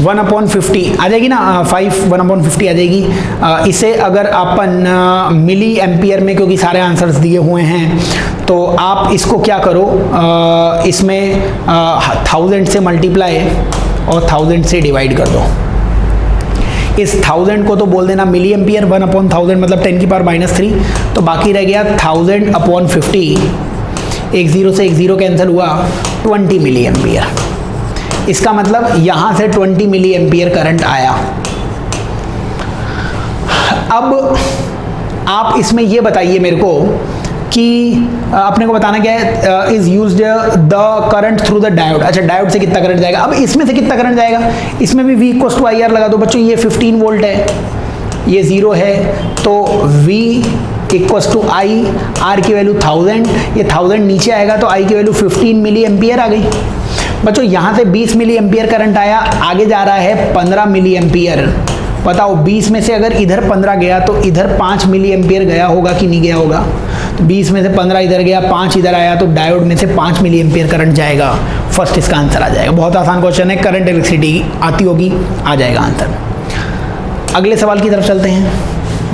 1/50 आ जाएगी ना, 1/50 आ जाएगी। इसे अगर अपन मिली एम्पियर में, क्योंकि सारे आंसर्स दिए हुए हैं, तो आप इसको क्या करो, इसमें 1000 से मल्टीप्लाई और 1000 से डिवाइड कर दो। इस 1000 को तो बोल देना मिली एम्पियर, 1/1000 मतलब 10⁻³ तो बाकी रह गया 1000/50। एक 0 से एक 0 कैंसिल हुआ, 20 मिली एम्पियर। इसका मतलब यहां से 20 मिली एम्पियर करंट आया। अब आप इसमें ये बताइए मेरे को कि अपने को बताना क्या है, is used the current through the diode. अच्छा, डायोड से कितना करंट जाएगा? अब इसमें से कितना करंट जाएगा? इसमें भी V = IR लगा दो। बच्चों ये 15 वोल्ट है, ये 0 है, तो V = I, R की वैल्यू 1000, ये 1000 नीचे आएगा तो I की वैल्यू 15 मिली एम्पियर आ गई। बच्चों यहाँ से 20 मिली एम्पियर करंट आया, आगे जा रहा है 15 मिली एम्पियर। बताओ 20 में से अगर इधर 15 गया तो इधर 5 मिली एम्पियर गया होगा कि नहीं गया होगा? तो 20 में से 15 इधर गया, 5 इधर आया, तो डायोड में से 5 मिली एम्पियर करंट जाएगा। फर्स्ट इसका आंसर आ जाएगा। बहुत आसान क्वेश्चन है, करंट इलेक्ट्रिसिटी आती होगी, आ जाएगा आंसर। अगले सवाल की तरफ चलते हैं,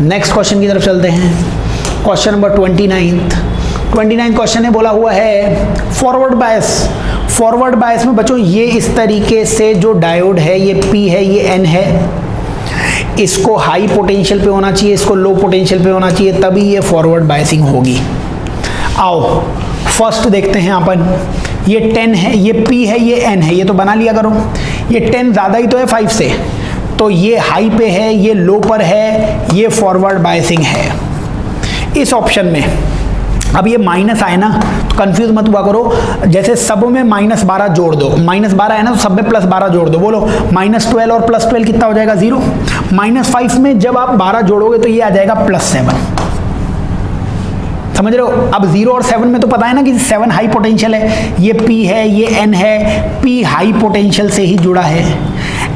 नेक्स्ट क्वेश्चन की तरफ चलते हैं। क्वेश्चन नंबर 29 क्वेश्चन ने बोला हुआ है फॉरवर्ड बायस। फॉरवर्ड बायस में बच्चों ये इस तरीके से जो डायोड है, ये P है, ये N है, इसको हाई पोटेंशियल पे होना चाहिए, इसको लो पोटेंशियल पे होना चाहिए, तभी ये फॉरवर्ड बायसिंग होगी। आओ फर्स्ट देखते हैं अपन। ये 10 है, ये P है, ये N है, ये तो बना लिया करो। ये 10 ज़्यादा ही तो है 5 से, तो ये हाई पे है, ये लो पर है, ये फॉरवर्ड बायसिंग है इस ऑप्शन में। अब ये माइनस आए ना तो कंफ्यूज मत हुआ करो, जैसे सब में -12 जोड़ दो, -12 है ना तो सब में +12 जोड़ दो। बोलो -12 और +12 कितना हो जाएगा? 0। -5 में जब आप 12 जोड़ोगे तो ये आ जाएगा +7। समझ रहे हो? अब 0 और 7 में तो पता है ना कि 7 हाई पोटेंशियल है, ये P है, ये N है। P हाई पोटेंशियल से ही जुड़ा है,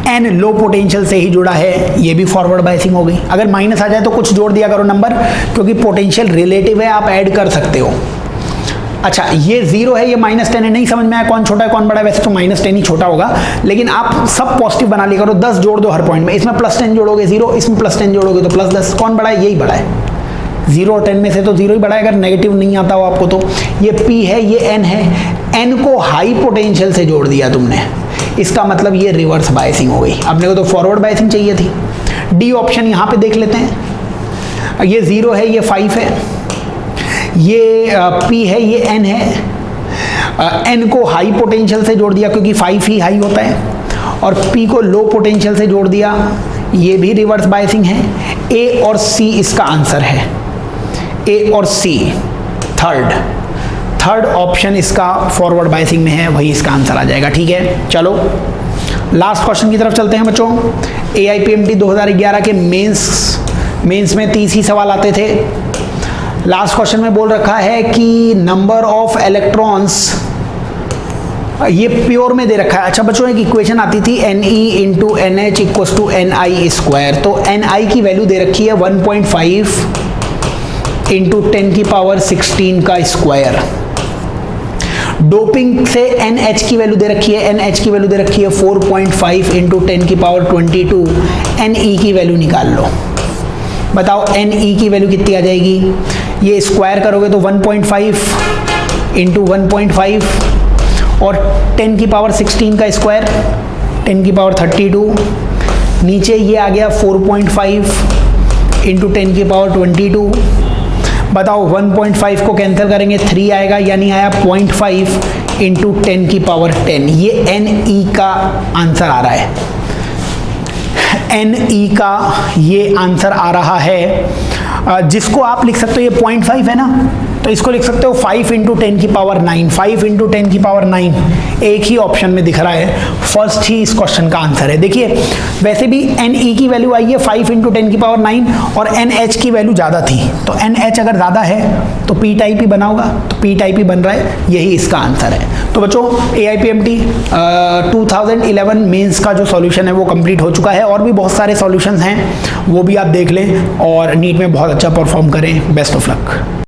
N लो पोटेंशियल से ही जुड़ा है, ये भी फॉरवर्ड बायसिंग हो गई। अगर माइनस आ जाए तो कुछ जोड़ दिया करो नंबर, क्योंकि पोटेंशियल रिलेटिव है, आप ऐड कर सकते हो। अच्छा, ये 0 है, ये -10 है, नहीं समझ में आया कौन छोटा है कौन बड़ा है? वैसे तो -10 ही छोटा होगा, लेकिन आप सब पॉजिटिव बना लिया करो। 10 जोड़ दो हर पॉइंट में, इसमें +10 जोड़ोगे 0, इसमें +10 जोड़ोगे तो +10। कौन बड़ा है? यही बड़ा है। 0 और 10 में से तो 0 ही बड़ा है, अगर नेगेटिव नहीं आता हो आपको तो। ये P है, ये N है, N को हाई पोटेंशियल से जोड़ दिया तुमने, इसका मतलब ये रिवर्स बायसिंग हो गई। अपने को तो फॉरवर्ड बायसिंग चाहिए थी। डी ऑप्शन यहाँ पे देख लेते हैं। ये 0 है, ये 5 है, ये P है, ये N है। N को हाई पोटेंशियल से जोड़ दिया क्योंकि 5 ही हाई होता है, और P को लो पोटेंशियल से जोड़ दिया, ये भी रिवर्स बायसिंग है। A और C इसका आंसर है, A और C। थर्ड ऑप्शन इसका फॉरवर्ड बायसिंग में है, वही इसका आंसर आ जाएगा। ठीक है, चलो लास्ट क्वेश्चन की तरफ चलते हैं बच्चों। AIPMT 2011 के मेंस में 30 ही सवाल आते थे। लास्ट क्वेश्चन में बोल रखा है कि नंबर ऑफ इलेक्ट्रॉन्स, ये प्योर में दे रखा है। अच्छा बच्चों, एक इक्वेशन आती थी Ne × NH = Ni², तो Ni की वैल्यू दे रखी है 1.5 × 10⁻16 का स्क्वायर। डोपिंग से NH की वैल्यू दे रखी है, NH की वैल्यू दे रखी है 4.5 × 10⁻22। Ne की वैल्यू निकाल लो। बताओ Ne की वैल्यू कितनी आ जाएगी? ये स्क्वायर करोगे तो 1.5 इंटू 1.5 और 10 की पावर 16 का स्क्वायर 10 की पावर 32, नीचे ये आ गया 4.5 इंटू 10 की पावर 22। बताओ 1.5 को कैंसिल करेंगे 3 आएगा, यानी आया 0.5 इंटू 10 की पावर 10। ये NE का आंसर आ रहा है, NE का ये आंसर आ रहा है, जिसको आप लिख सकते हो, ये 0.5 है ना, तो इसको लिख सकते हो 5 इंटू 10 की पावर 9। 5 इंटू 10 की पावर 9 एक ही ऑप्शन में दिख रहा है, फर्स्ट ही इस क्वेश्चन का आंसर है। देखिए वैसे भी NE की वैल्यू आई है 5 इंटू 10 की पावर 9 और NH की वैल्यू ज़्यादा थी, तो NH अगर ज़्यादा है तो P टाइप ही बना होगा, तो P टाइप ही बन रहा है, यही इसका आंसर है। तो बच्चों AIPMT 2011 मेंस का जो सॉल्यूशन है वो कंप्लीट हो चुका है, और भी बहुत सारे सॉल्यूशंस हैं वो भी आप देख लें और नीट में बहुत अच्छा परफॉर्म करें। Best of luck.